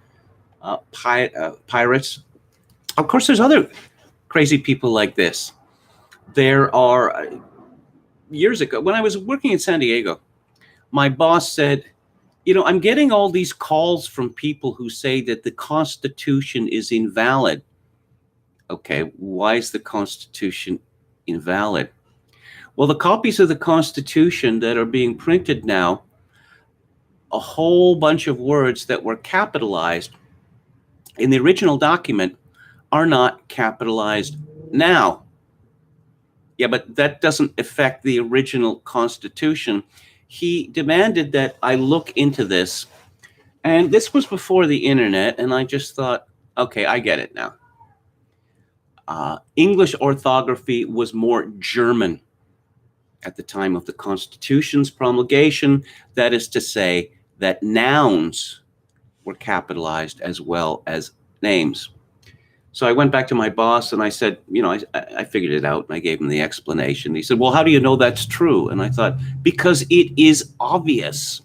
pirates. Of course, there's other crazy people like this. There are, years ago, when I was working in San Diego, my boss said, I'm getting all these calls from people who say that the Constitution is invalid. Okay, why is the Constitution invalid? Well, the copies of the Constitution that are being printed now, a whole bunch of words that were capitalized in the original document are not capitalized now. Yeah, but that doesn't affect the original Constitution. He demanded that I look into this. And this was before the internet, and I just thought, okay, I get it now. English orthography was more German at the time of the Constitution's promulgation. That is to say that nouns were capitalized as well as names. So I went back to my boss and I said, I figured it out, and I gave him the explanation. He said, well, how do you know that's true? And I thought, because it is obvious.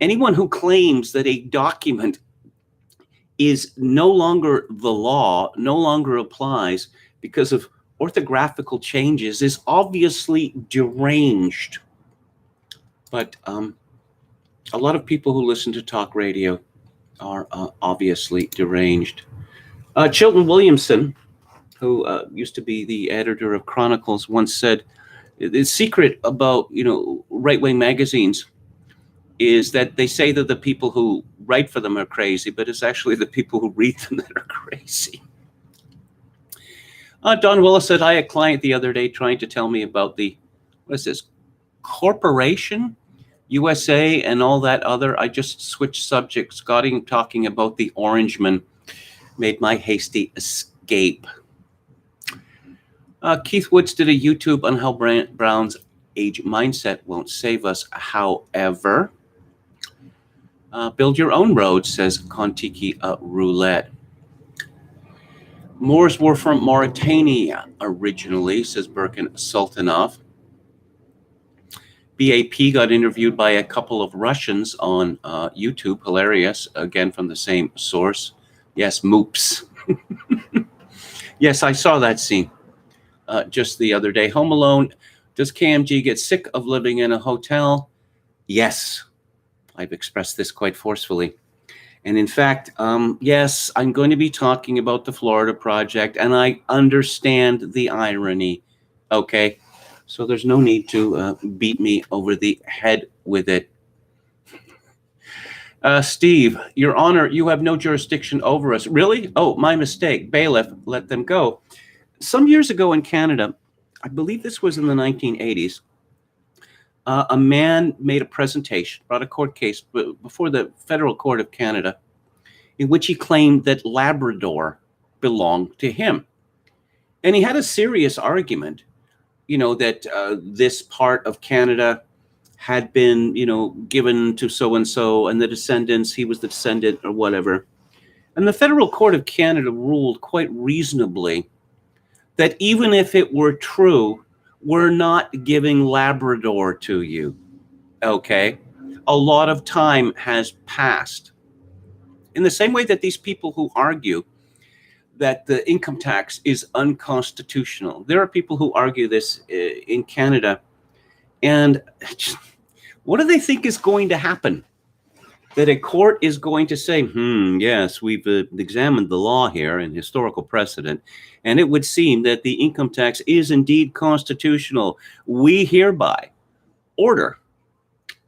Anyone who claims that a document is no longer the law, no longer applies because of orthographical changes is obviously deranged. But a lot of people who listen to talk radio are obviously deranged. Chilton Williamson, who used to be the editor of Chronicles, once said, the secret about, right-wing magazines is that they say that the people who write for them are crazy, but it's actually the people who read them that are crazy. Don Willis said, I had a client the other day trying to tell me about what is this, Corporation USA and all that other. I just switched subjects, got him talking about the Orangeman, made my hasty escape. Keith Woods did a YouTube on how Brown's age mindset won't save us. However, build your own road, says Kontiki Roulette. Moors were from Mauritania originally, says Birkin Sultanov. BAP got interviewed by a couple of Russians on YouTube. Hilarious. Again, from the same source. Yes, moops. Yes, I saw that scene just the other day. Home Alone. Does KMG get sick of living in a hotel? Yes. I've expressed this quite forcefully. And in fact, yes, I'm going to be talking about the Florida Project, and I understand the irony, okay? So there's no need to beat me over the head with it. Steve, Your Honor, you have no jurisdiction over us. Really? Oh, my mistake. Bailiff, let them go. Some years ago in Canada, I believe this was in the 1980s, a man made a presentation, brought a court case before the Federal Court of Canada, in which he claimed that Labrador belonged to him. And he had a serious argument, that this part of Canada had been, given to so-and-so, and the descendants, he was the descendant or whatever. And the Federal Court of Canada ruled quite reasonably that even if it were true, we're not giving Labrador to you, okay? A lot of time has passed. In the same way that these people who argue that the income tax is unconstitutional, there are people who argue this in Canada, and what do they think is going to happen? That a court is going to say, yes, we've examined the law here and historical precedent, and it would seem that the income tax is indeed constitutional. We hereby order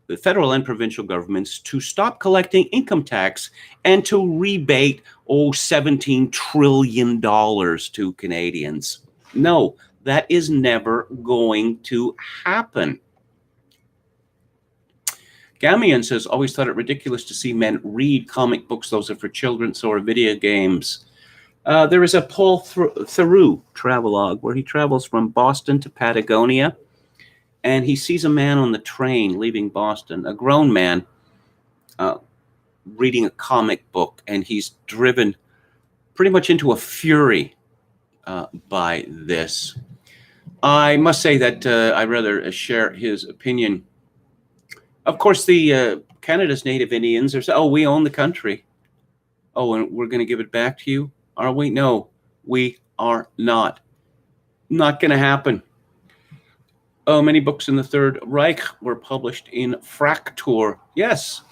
the federal and provincial governments to stop collecting income tax and to rebate, $17 trillion to Canadians. No, that is never going to happen. Gamian says, always thought it ridiculous to see men read comic books. Those are for children, so are video games. There is a Paul Theroux travelogue where he travels from Boston to Patagonia, and he sees a man on the train leaving Boston, a grown man reading a comic book, and he's driven pretty much into a fury by this. I must say that I'd rather share his opinion. Of course, the Canada's Native Indians are saying, we own the country. Oh, and we're going to give it back to you? Are we? No, we are not. Not going to happen. Oh, many books in the Third Reich were published in Fraktur. Yes.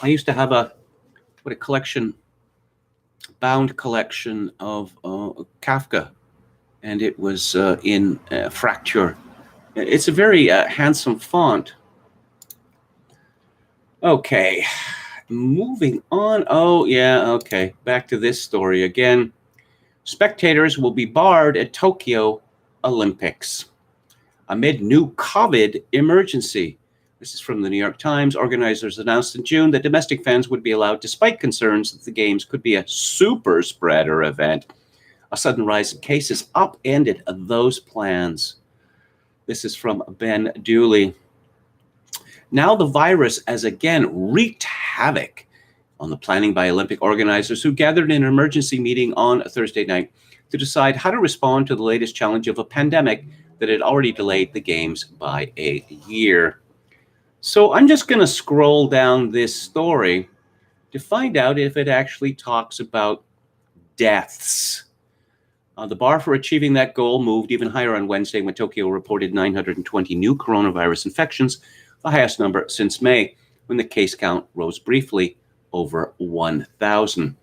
I used to have a collection, bound collection of Kafka, and it was in Fraktur. It's a very handsome font. Okay, moving on. Oh, yeah, okay. Back to this story again. Spectators will be barred at Tokyo Olympics amid new COVID emergency. This is from the New York Times. Organizers announced in June that domestic fans would be allowed despite concerns that the games could be a super spreader event. A sudden rise in cases upended those plans. This is from Ben Dooley. Now the virus has again wreaked havoc on the planning by Olympic organizers who gathered in an emergency meeting on Thursday night to decide how to respond to the latest challenge of a pandemic that had already delayed the games by a year. So I'm just going to scroll down this story to find out if it actually talks about deaths. The bar for achieving that goal moved even higher on Wednesday when Tokyo reported 920 new coronavirus infections, the highest number since May, when the case count rose briefly over 1,000.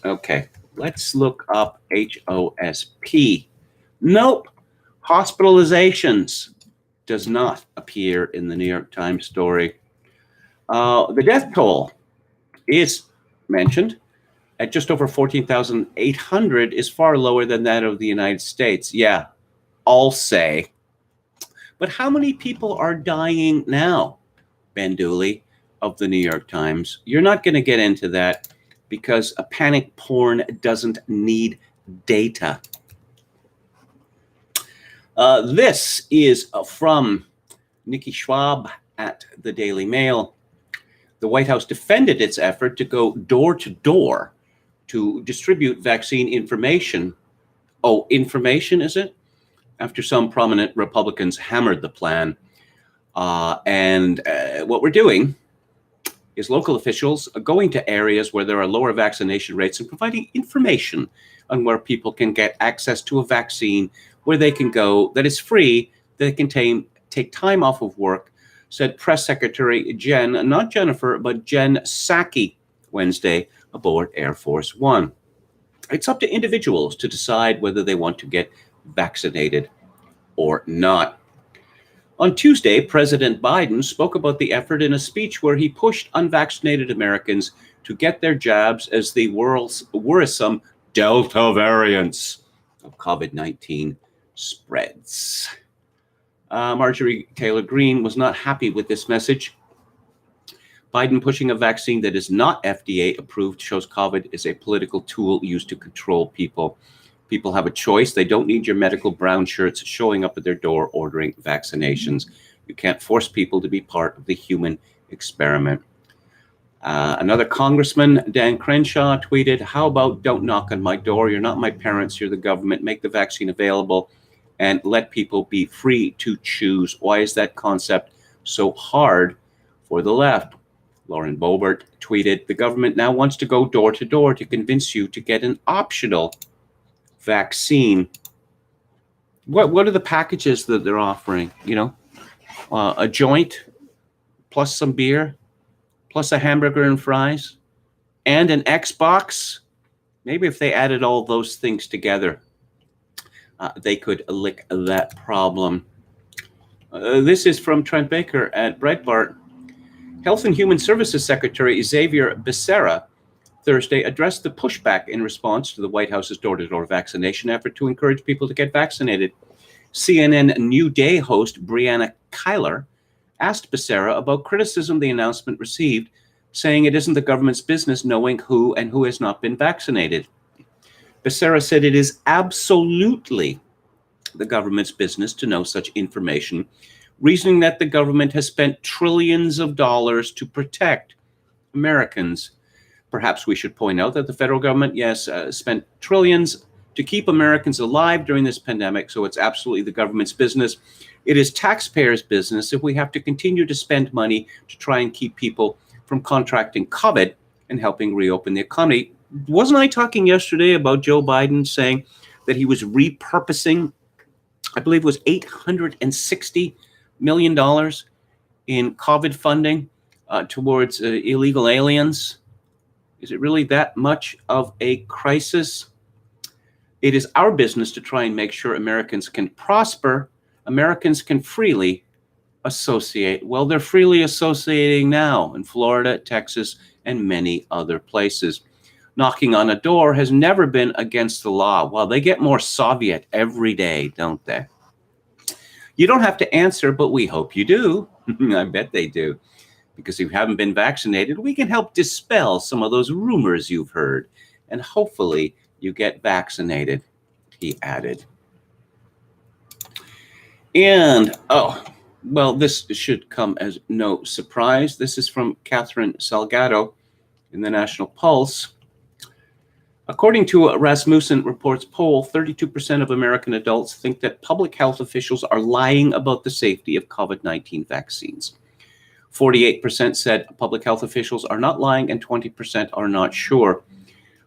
Okay, let's look up HOSP. Nope, hospitalizations does not appear in the New York Times story. The death toll is mentioned at just over 14,800 is far lower than that of the United States. Yeah, I'll say. But how many people are dying now, Ben Dooley of the New York Times? You're not going to get into that because a panic porn doesn't need data. This is from Nikki Schwab at the Daily Mail. The White House defended its effort to go door to door to distribute vaccine information. Oh, information, is it? After some prominent Republicans hammered the plan. And what we're doing is local officials are going to areas where there are lower vaccination rates and providing information on where people can get access to a vaccine, where they can go, that is free, that they can take time off of work, said Press Secretary Jen, not Jennifer, but Jen Psaki Wednesday aboard Air Force One. It's up to individuals to decide whether they want to get vaccinated or not. On Tuesday, President Biden spoke about the effort in a speech where he pushed unvaccinated Americans to get their jabs as the world's worrisome Delta variants of COVID-19 spreads. Marjorie Taylor Greene was not happy with this message. Biden pushing a vaccine that is not FDA approved shows COVID is a political tool used to control people. People have a choice. They don't need your medical brown shirts showing up at their door ordering vaccinations. You can't force people to be part of the human experiment. Another congressman, Dan Crenshaw, tweeted, "How about don't knock on my door? You're not my parents. You're the government. Make the vaccine available and let people be free to choose." Why is that concept so hard for the left? Lauren Boebert tweeted, "The government now wants to go door to door to convince you to get an optional vaccine." What are the packages that they're offering? You know, a joint plus some beer plus a hamburger and fries and an Xbox. Maybe if they added all those things together, they could lick that problem. This is from Trent Baker at Breitbart. Health and Human Services Secretary Xavier Becerra Thursday addressed the pushback in response to the White House's door-to-door vaccination effort to encourage people to get vaccinated. CNN New Day host Brianna Keilar asked Becerra about criticism the announcement received, saying it isn't the government's business knowing who and who has not been vaccinated. Becerra said it is absolutely the government's business to know such information, reasoning that the government has spent trillions of dollars to protect Americans. Perhaps we should point out that the federal government, yes, spent trillions to keep Americans alive during this pandemic, so it's absolutely the government's business. It is taxpayers' business if we have to continue to spend money to try and keep people from contracting COVID and helping reopen the economy. Wasn't I talking yesterday about Joe Biden saying that he was repurposing, I believe it was $860 million in COVID funding towards illegal aliens. Is it really that much of a crisis? It is our business to try and make sure Americans can prosper. Americans can freely associate. Well, they're freely associating now in Florida, Texas, and many other places. Knocking on a door has never been against the law. Well, they get more Soviet every day, don't they? You don't have to answer, but we hope you do. I bet they do. Because if you haven't been vaccinated, we can help dispel some of those rumors you've heard. And hopefully you get vaccinated, he added. And, well, this should come as no surprise. This is from Catherine Salgado in the National Pulse. According to a Rasmussen Reports poll, 32% of American adults think that public health officials are lying about the safety of COVID-19 vaccines. 48% said public health officials are not lying and 20% are not sure.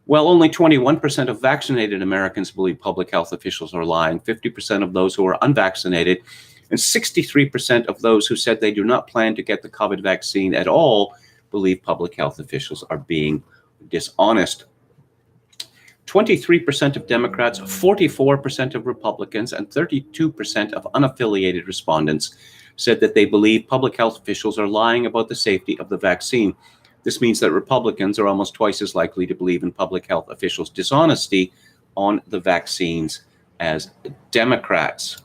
Well, only 21% of vaccinated Americans believe public health officials are lying, 50% of those who are unvaccinated, and 63% of those who said they do not plan to get the COVID vaccine at all believe public health officials are being dishonest. 23% of Democrats, 44% of Republicans, and 32% of unaffiliated respondents said that they believe public health officials are lying about the safety of the vaccine. This means that Republicans are almost twice as likely to believe in public health officials' dishonesty on the vaccines as Democrats.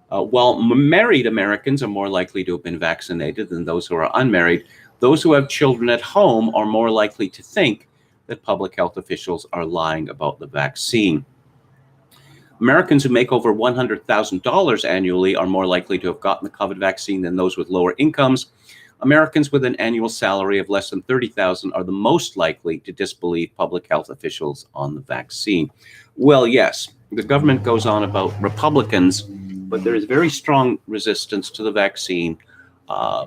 While married Americans are more likely to have been vaccinated than those who are unmarried, those who have children at home are more likely to think that public health officials are lying about the vaccine. Americans who make over $100,000 annually are more likely to have gotten the COVID vaccine than those with lower incomes. Americans with an annual salary of less than $30,000 are the most likely to disbelieve public health officials on the vaccine. Well, yes, the government goes on about Republicans, but there is very strong resistance to the vaccine,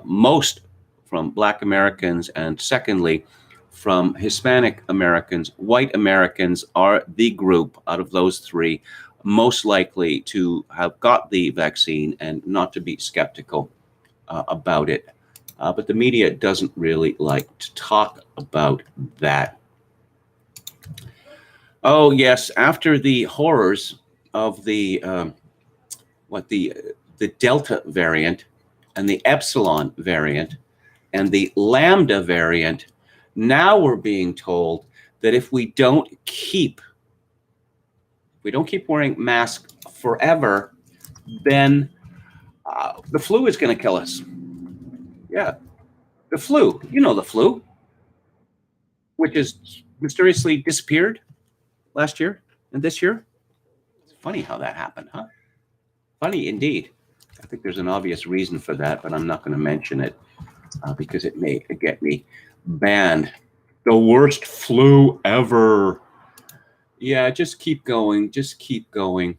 most from Black Americans, and secondly, from Hispanic Americans. White Americans are the group out of those three most likely to have got the vaccine and not to be skeptical about it. But the media doesn't really like to talk about that. Oh, yes, after the horrors of the Delta variant and the Epsilon variant and the Lambda variant, now we're being told that if we don't keep wearing masks forever, then the flu is going to kill us. Yeah, the flu. You know the flu, which has mysteriously disappeared last year and this year. It's funny how that happened, huh? Funny indeed. I think there's an obvious reason for that, but I'm not going to mention it because it may get me banned. The worst flu ever. Yeah, just keep going. Just keep going.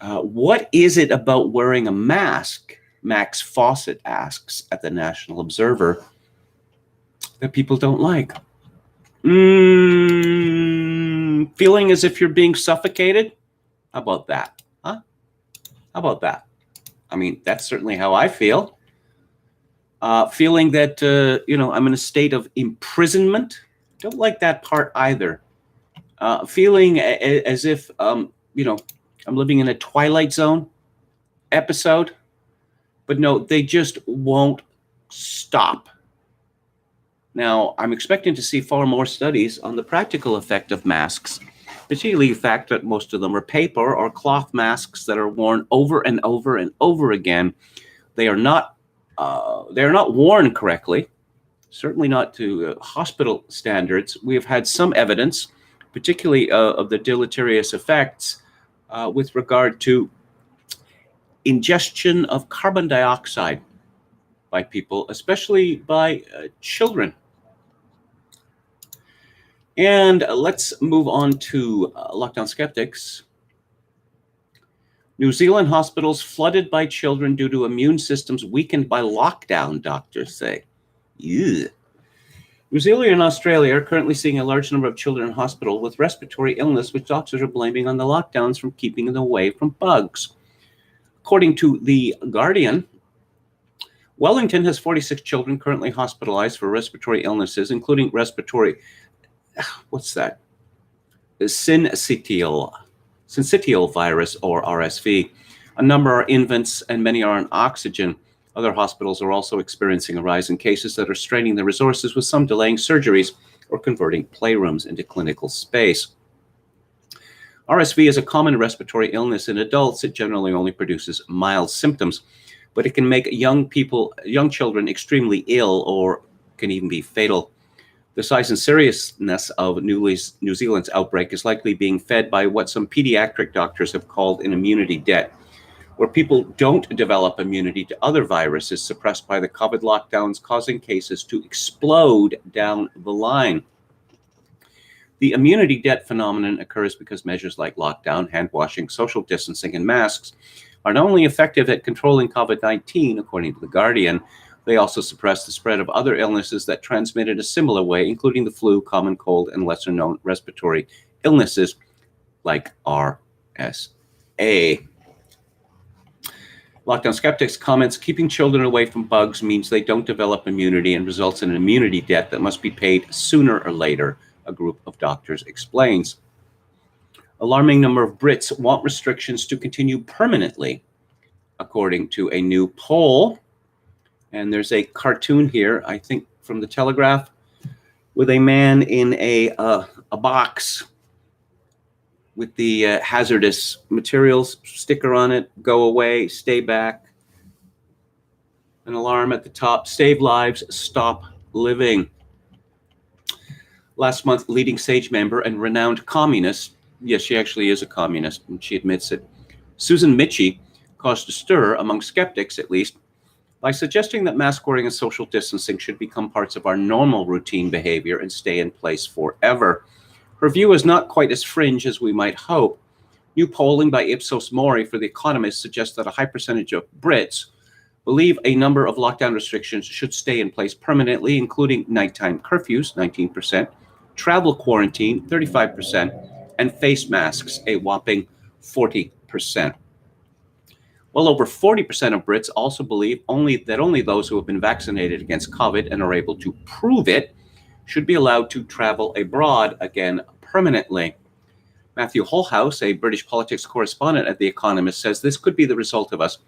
What is it about wearing a mask, Max Fawcett asks at the National Observer, that people don't like? Feeling as if you're being suffocated? How about that? Huh? How about that? I mean, that's certainly how I feel. Feeling that, I'm in a state of imprisonment. Don't like that part either. Feeling as if, I'm living in a Twilight Zone episode. But no, they just won't stop. Now, I'm expecting to see far more studies on the practical effect of masks, particularly the fact that most of them are paper or cloth masks that are worn over and over and over again. They are not worn correctly, certainly not to hospital standards. We have had some evidence, particularly of the deleterious effects with regard to ingestion of carbon dioxide by people, especially by children. And let's move on to lockdown skeptics. New Zealand hospitals flooded by children due to immune systems weakened by lockdown, doctors say. Ew. New Zealand and Australia are currently seeing a large number of children in hospital with respiratory illness, which doctors are blaming on the lockdowns from keeping them away from bugs. According to The Guardian, Wellington has 46 children currently hospitalized for respiratory illnesses, including respiratory, what's that? Syncytial virus, or RSV. A number are infants and many are on oxygen. Other hospitals are also experiencing a rise in cases that are straining their resources, with some delaying surgeries or converting playrooms into clinical space. RSV is a common respiratory illness in adults. It generally only produces mild symptoms, but it can make young children extremely ill or can even be fatal. The size and seriousness of New Zealand's outbreak is likely being fed by what some pediatric doctors have called an immunity debt, where people don't develop immunity to other viruses suppressed by the COVID lockdowns, causing cases to explode down the line. The immunity debt phenomenon occurs because measures like lockdown, hand washing, social distancing, and masks are not only effective at controlling COVID-19, according to The Guardian, they also suppress the spread of other illnesses that transmit in a similar way, including the flu, common cold, and lesser-known respiratory illnesses like RSA. Lockdown skeptics comments, keeping children away from bugs means they don't develop immunity and results in an immunity debt that must be paid sooner or later, a group of doctors explains. Alarming number of Brits want restrictions to continue permanently, according to a new poll. And there's a cartoon here, I think from the Telegraph, with a man in a box with the hazardous materials sticker on it, go away, stay back. An alarm at the top, save lives, stop living. Last month, leading SAGE member and renowned communist, yes, she actually is a communist, and she admits it, Susan Michie, caused a stir among skeptics, at least, by suggesting that mask wearing and social distancing should become parts of our normal routine behavior and stay in place forever. Her view is not quite as fringe as we might hope. New polling by Ipsos Mori for The Economist suggests that a high percentage of Brits believe a number of lockdown restrictions should stay in place permanently, including nighttime curfews, 19%, travel quarantine, 35%, and face masks, a whopping 40%. Well over 40% of Brits also believe that only those who have been vaccinated against COVID and are able to prove it should be allowed to travel abroad again permanently. Matthew Holhouse, a British politics correspondent at The Economist, says this could be the result of us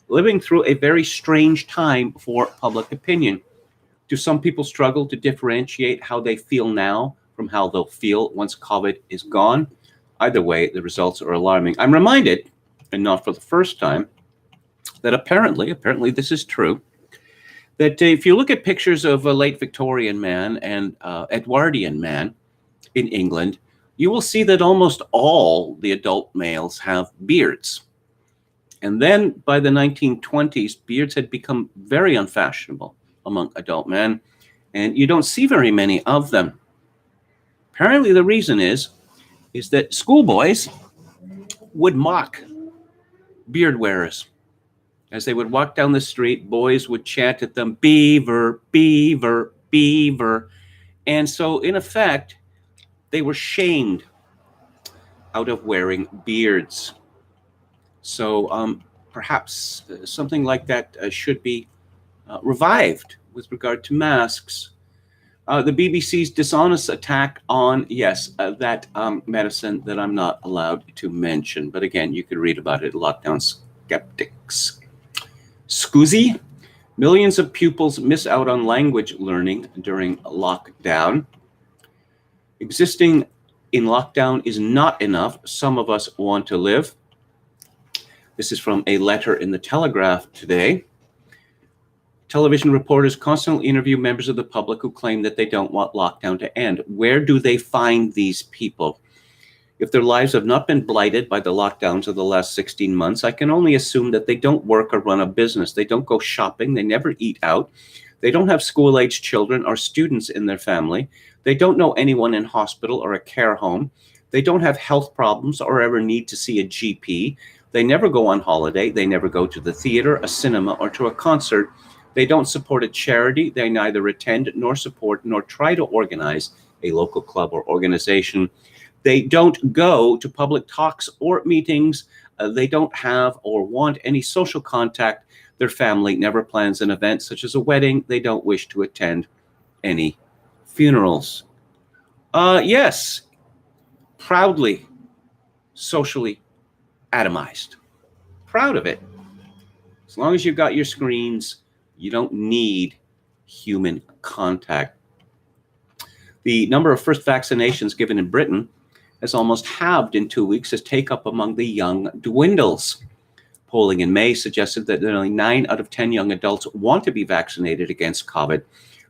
living through a very strange time for public opinion. Do some people struggle to differentiate how they feel now from how they'll feel once COVID is gone? Either way, the results are alarming. I'm reminded, and not for the first time, that apparently this is true, that if you look at pictures of a late Victorian man and Edwardian man in England, you will see that almost all the adult males have beards. And then by the 1920s, beards had become very unfashionable among adult men, and you don't see very many of them. Apparently the reason is that schoolboys would mock beard wearers. As they would walk down the street, boys would chant at them, "Beaver, beaver, beaver." And so, in effect, they were shamed out of wearing beards. So perhaps something like that should be revived with regard to masks. The BBC's dishonest attack on, that medicine that I'm not allowed to mention. But again, you could read about it at Lockdown Skeptics. Scusi, millions of pupils miss out on language learning during lockdown. Existing in lockdown is not enough. Some of us want to live. This is from a letter in the Telegraph today. Television reporters constantly interview members of the public who claim that they don't want lockdown to end. Where do they find these people? If their lives have not been blighted by the lockdowns of the last 16 months, I can only assume that they don't work or run a business. They don't go shopping. They never eat out. They don't have school-aged children or students in their family. They don't know anyone in hospital or a care home. They don't have health problems or ever need to see a GP. They never go on holiday. They never go to the theater, a cinema, or to a concert. They don't support a charity. They neither attend nor support nor try to organize a local club or organization. They don't go to public talks or meetings. They don't have or want any social contact. Their family never plans an event such as a wedding. They don't wish to attend any funerals. Yes, proudly, socially atomized. Proud of it. As long as you've got your screens, you don't need human contact. The number of first vaccinations given in Britain has almost halved in 2 weeks as take-up among the young dwindles. Polling in May suggested that nearly 9 out of 10 young adults want to be vaccinated against COVID,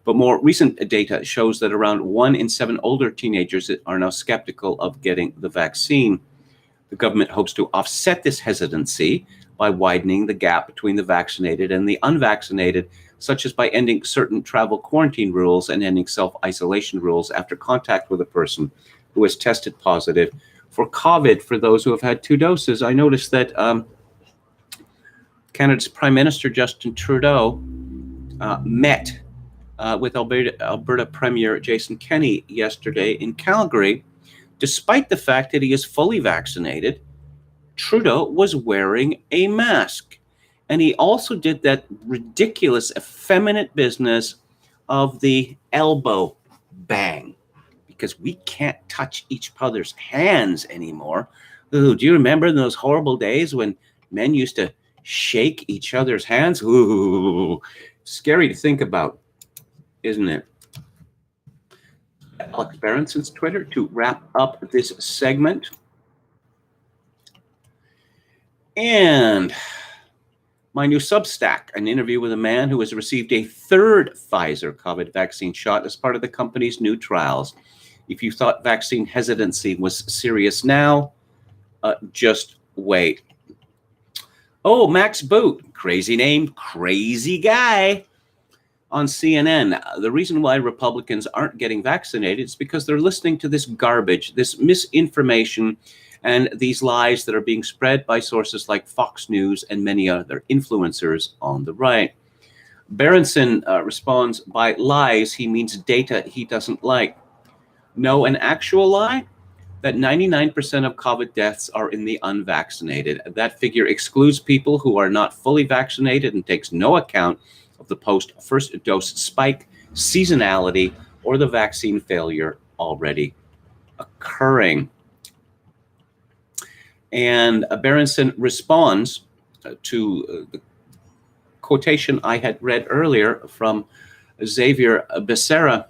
but more recent data shows that around 1 in 7 older teenagers are now skeptical of getting the vaccine. The government hopes to offset this hesitancy by widening the gap between the vaccinated and the unvaccinated, such as by ending certain travel quarantine rules and ending self-isolation rules after contact with a person who has tested positive for COVID for those who have had 2 doses. I noticed that Canada's Prime Minister Justin Trudeau met with Alberta Premier Jason Kenney yesterday in Calgary. Despite the fact that he is fully vaccinated, Trudeau was wearing a mask. And he also did that ridiculous, effeminate business of the elbow bang, because we can't touch each other's hands anymore. Ooh, do you remember those horrible days when men used to shake each other's hands? Ooh, scary to think about, isn't it? Alex Berenson's Twitter to wrap up this segment. And my new Substack, an interview with a man who has received a 3rd Pfizer COVID vaccine shot as part of the company's new trials. If you thought vaccine hesitancy was serious now, just wait. Oh, Max Boot, crazy name, crazy guy. On CNN, the reason why Republicans aren't getting vaccinated is because they're listening to this garbage, this misinformation, and these lies that are being spread by sources like Fox News and many other influencers on the right. Berenson responds, by lies, he means data he doesn't like. No, an actual lie? That 99% of COVID deaths are in the unvaccinated. That figure excludes people who are not fully vaccinated and takes no account of the post-first dose spike, seasonality, or the vaccine failure already occurring. And Berenson responds to the quotation I had read earlier from Xavier Becerra.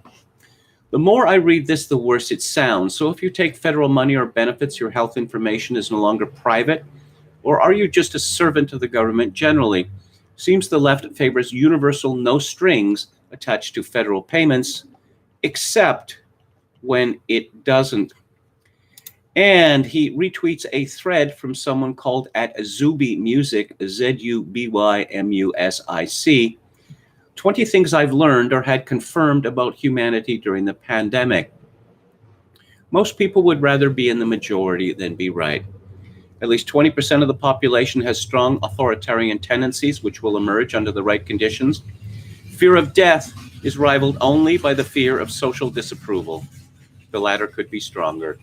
The more I read this, the worse it sounds. So if you take federal money or benefits, your health information is no longer private? Or are you just a servant of the government generally? Seems the left favors universal no strings attached to federal payments, except when it doesn't. And he retweets a thread from someone called @Zubymusic, ZUBYMUSIC. 20 things I've learned or had confirmed about humanity during the pandemic. Most people would rather be in the majority than be right. At least 20% of the population has strong authoritarian tendencies, which will emerge under the right conditions. Fear of death is rivaled only by the fear of social disapproval. The latter could be stronger.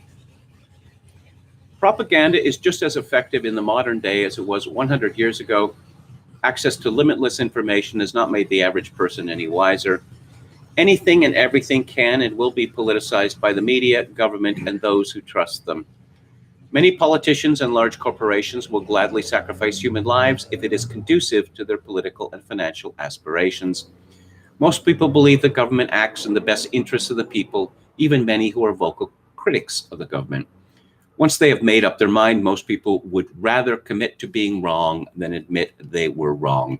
Propaganda is just as effective in the modern day as it was 100 years ago. Access to limitless information has not made the average person any wiser. Anything and everything can and will be politicized by the media, government, and those who trust them. Many politicians and large corporations will gladly sacrifice human lives if it is conducive to their political and financial aspirations. Most people believe the government acts in the best interests of the people, even many who are vocal critics of the government. Once they have made up their mind, most people would rather commit to being wrong than admit they were wrong.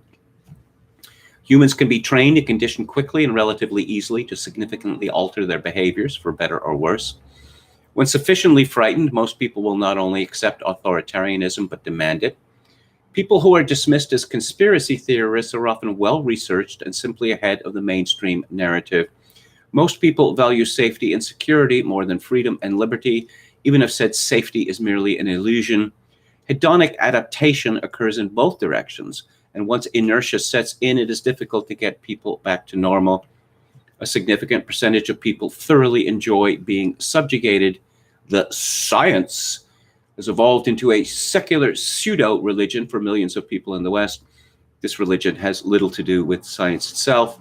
Humans can be trained and conditioned quickly and relatively easily to significantly alter their behaviors, for better or worse. When sufficiently frightened, most people will not only accept authoritarianism, but demand it. People who are dismissed as conspiracy theorists are often well-researched and simply ahead of the mainstream narrative. Most people value safety and security more than freedom and liberty, even if said safety is merely an illusion. Hedonic adaptation occurs in both directions. And once inertia sets in, it is difficult to get people back to normal. A significant percentage of people thoroughly enjoy being subjugated. The science has evolved into a secular pseudo-religion for millions of people in the West. This religion has little to do with science itself.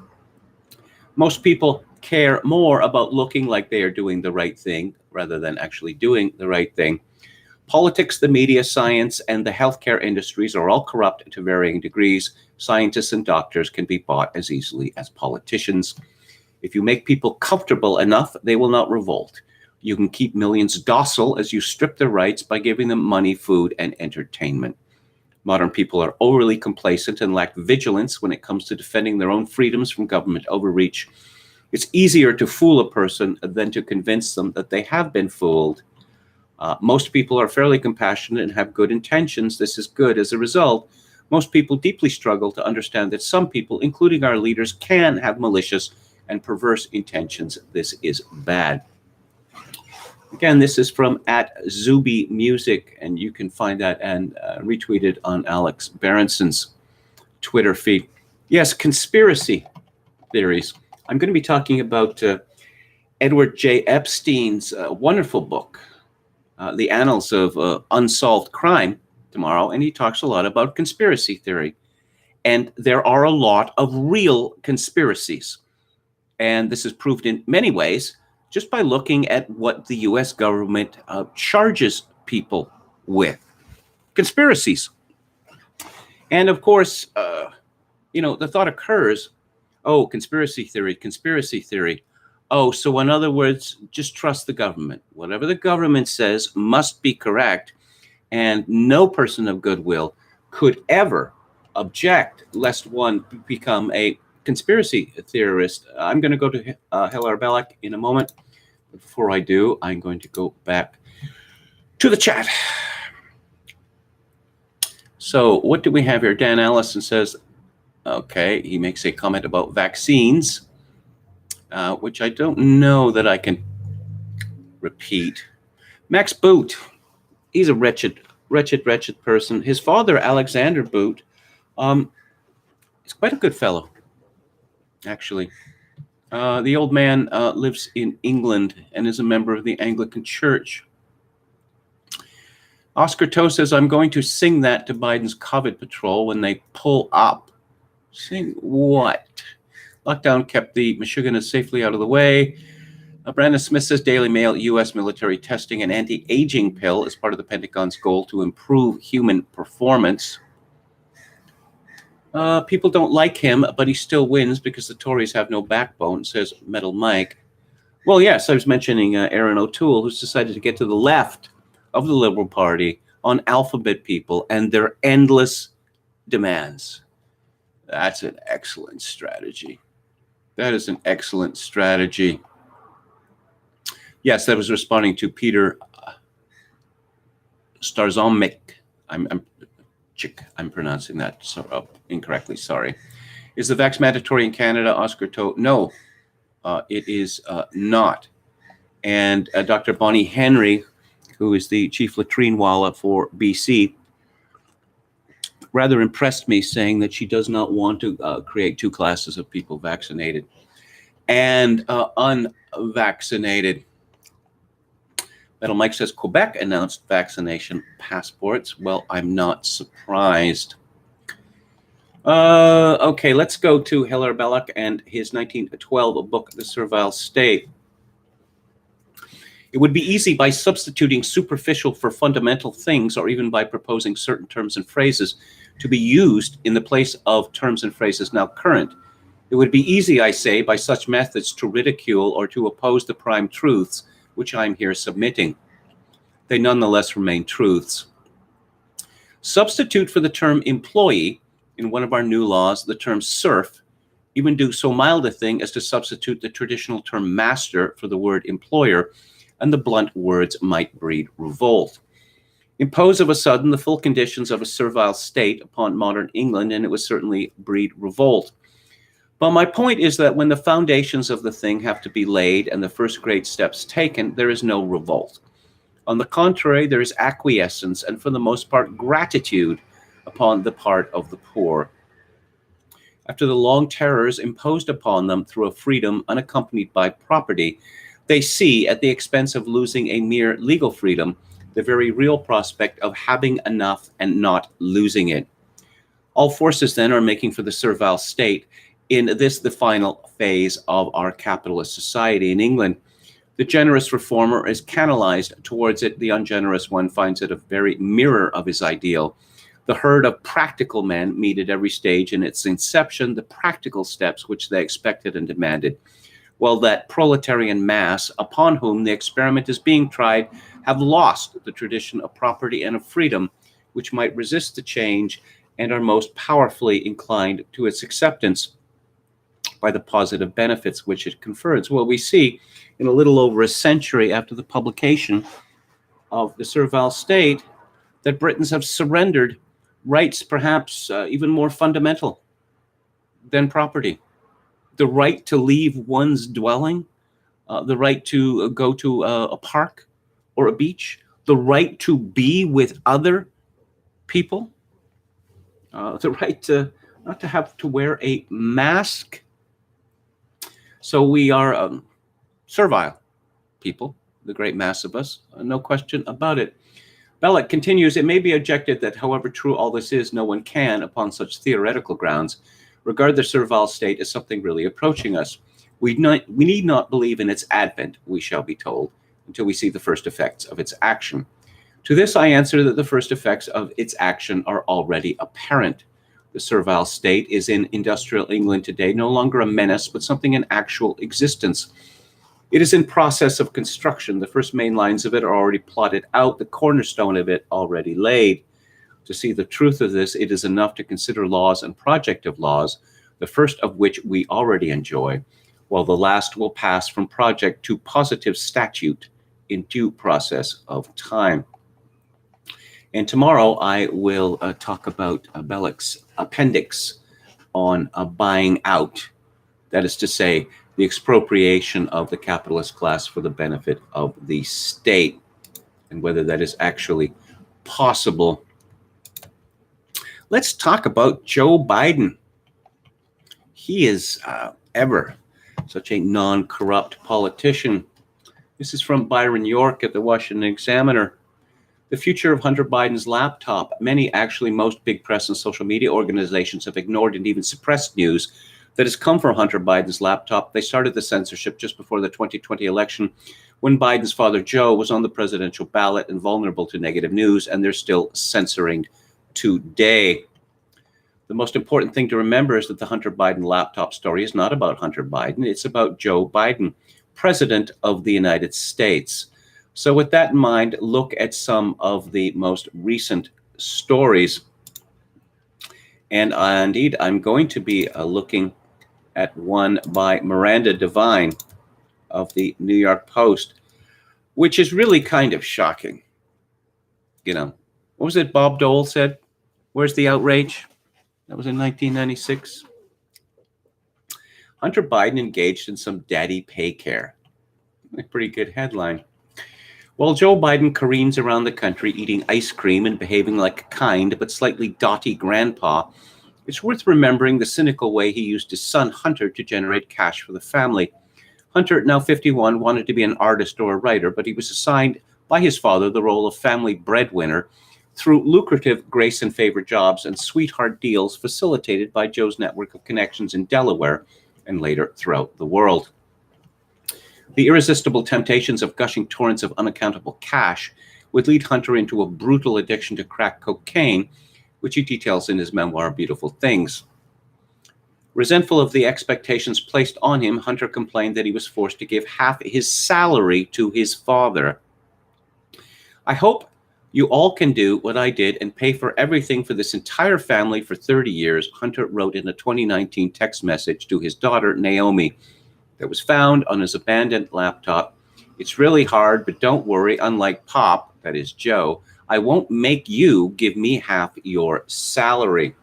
Most people care more about looking like they are doing the right thing rather than actually doing the right thing. Politics, the media, science, and the healthcare industries are all corrupt to varying degrees. Scientists and doctors can be bought as easily as politicians. If you make people comfortable enough, they will not revolt. You can keep millions docile as you strip their rights by giving them money, food, and entertainment. Modern people are overly complacent and lack vigilance when it comes to defending their own freedoms from government overreach. It's easier to fool a person than to convince them that they have been fooled. Most people are fairly compassionate and have good intentions. This is good. As a result, most people deeply struggle to understand that some people, including our leaders, can have malicious and perverse intentions. This is bad. Again, this is from @ZubiMusic, and you can find that and retweeted on Alex Berenson's Twitter feed. Yes, conspiracy theories. I'm going to be talking about Edward J. Epstein's wonderful book, The Annals of Unsolved Crime, tomorrow, and he talks a lot about conspiracy theory. And there are a lot of real conspiracies. And this is proved in many ways just by looking at what the U.S. government charges people with. Conspiracies. And of course, the thought occurs, oh, conspiracy theory, conspiracy theory. Oh, so in other words, just trust the government. Whatever the government says must be correct, and no person of goodwill could ever object lest one become a conspiracy theorist. I'm going to go to Hilar Belak in a moment. But before I do, I'm going to go back to the chat. So what do we have here? Dan Allison says, okay, he makes a comment about vaccines, which I don't know that I can repeat. Max Boot, he's a wretched person. His father, Alexander Boot, is quite a good fellow, actually. The old man lives in England and is a member of the Anglican Church. Oscar Toe says, I'm going to sing that to Biden's COVID patrol when they pull up. Sing what? Lockdown kept the Michiganers safely out of the way. Brandon Smith says, Daily Mail, U.S. military testing an anti-aging pill as part of the Pentagon's goal to improve human performance. People don't like him, but he still wins because the Tories have no backbone, says Metal Mike. Well, yes, I was mentioning Aaron O'Toole, who's decided to get to the left of the Liberal Party on alphabet people and their endless demands. That's an excellent strategy. That is an excellent strategy. Yes, that was responding to Peter Starzomik. I'm pronouncing that incorrectly, sorry. Is the vax mandatory in Canada, Oscar Toe? No, it is not. And Dr. Bonnie Henry, who is the chief latrine walla for BC, rather impressed me, saying that she does not want to create two classes of people, vaccinated and unvaccinated. Metal Mike says Quebec announced vaccination passports. Well, I'm not surprised. Okay, let's go to Hilar Belak and his 1912 book, The Servile State. It would be easy by substituting superficial for fundamental things, or even by proposing certain terms and phrases to be used in the place of terms and phrases now current. It would be easy, I say, by such methods to ridicule or to oppose the prime truths which I am here submitting. They nonetheless remain truths. Substitute for the term employee in one of our new laws the term serf, even do so mild a thing as to substitute the traditional term master for the word employer, and the blunt words might breed revolt. Impose of a sudden the full conditions of a servile state upon modern England, and it would certainly breed revolt. But my point is that when the foundations of the thing have to be laid and the first great steps taken, there is no revolt. On the contrary, there is acquiescence and, for the most part, gratitude upon the part of the poor After the long terrors imposed upon them through a freedom unaccompanied by property, they see, at the expense of losing a mere legal freedom, the very real prospect of having enough and not losing it. All forces then are making for the servile state in this, the final phase of our capitalist society in England. The generous reformer is canalized towards it. The ungenerous one finds it a very mirror of his ideal. The herd of practical men meet at every stage in its inception the practical steps which they expected and demanded, while that proletarian mass upon whom the experiment is being tried have lost the tradition of property and of freedom, which might resist the change and are most powerfully inclined to its acceptance by the positive benefits which it confers. Well, we see in a little over a century after the publication of the Servile State that Britons have surrendered rights perhaps even more fundamental than property. The right to leave one's dwelling, the right to go to a park or a beach, the right to be with other people, the right to not to have to wear a mask. So we are servile people, the great mass of us, no question about it. Belloc continues, it may be objected that however true all this is, no one can, upon such theoretical grounds, regard the servile state as something really approaching us. We need not believe in its advent, we shall be told, until we see the first effects of its action. To this I answer that the first effects of its action are already apparent. The servile state is in industrial England today no longer a menace, but something in actual existence. It is in process of construction. The first main lines of it are already plotted out, the cornerstone of it already laid. To see the truth of this, it is enough to consider laws and project of laws, the first of which we already enjoy, while the last will pass from project to positive statute in due process of time. And tomorrow I will talk about Belloc's appendix on buying out, that is to say, the expropriation of the capitalist class for the benefit of the state, and whether that is actually possible. Let's talk about Joe Biden. He is ever such a non-corrupt politician. This is from Byron York at the Washington Examiner. The future of Hunter Biden's laptop. Many, actually most big press and social media organizations have ignored and even suppressed news that has come from Hunter Biden's laptop. They started the censorship just before the 2020 election when Biden's father, Joe, was on the presidential ballot and vulnerable to negative news, and they're still censoring today. The most important thing to remember is that the Hunter Biden laptop story is not about Hunter Biden. It's about Joe Biden, President of the United States. So with that in mind, look at some of the most recent stories. And indeed, I'm going to be looking at one by Miranda Devine of the New York Post, which is really kind of shocking. You know, what was it Bob Dole said? Where's the outrage? That was in 1996. Hunter Biden engaged in some daddy pay care. A pretty good headline. While Joe Biden careens around the country eating ice cream and behaving like a kind but slightly dotty grandpa, it's worth remembering the cynical way he used his son Hunter to generate cash for the family. Hunter, now 51, wanted to be an artist or a writer, but he was assigned by his father the role of family breadwinner through lucrative grace and favor jobs and sweetheart deals facilitated by Joe's network of connections in Delaware and later throughout the world. The irresistible temptations of gushing torrents of unaccountable cash would lead Hunter into a brutal addiction to crack cocaine, which he details in his memoir, Beautiful Things. Resentful of the expectations placed on him, Hunter complained that he was forced to give half his salary to his father. I hope you all can do what I did and pay for everything for this entire family for 30 years, Hunter wrote in a 2019 text message to his daughter, Naomi, that was found on his abandoned laptop. It's really hard, but don't worry. Unlike Pop, that is Joe, I won't make you give me half your salary.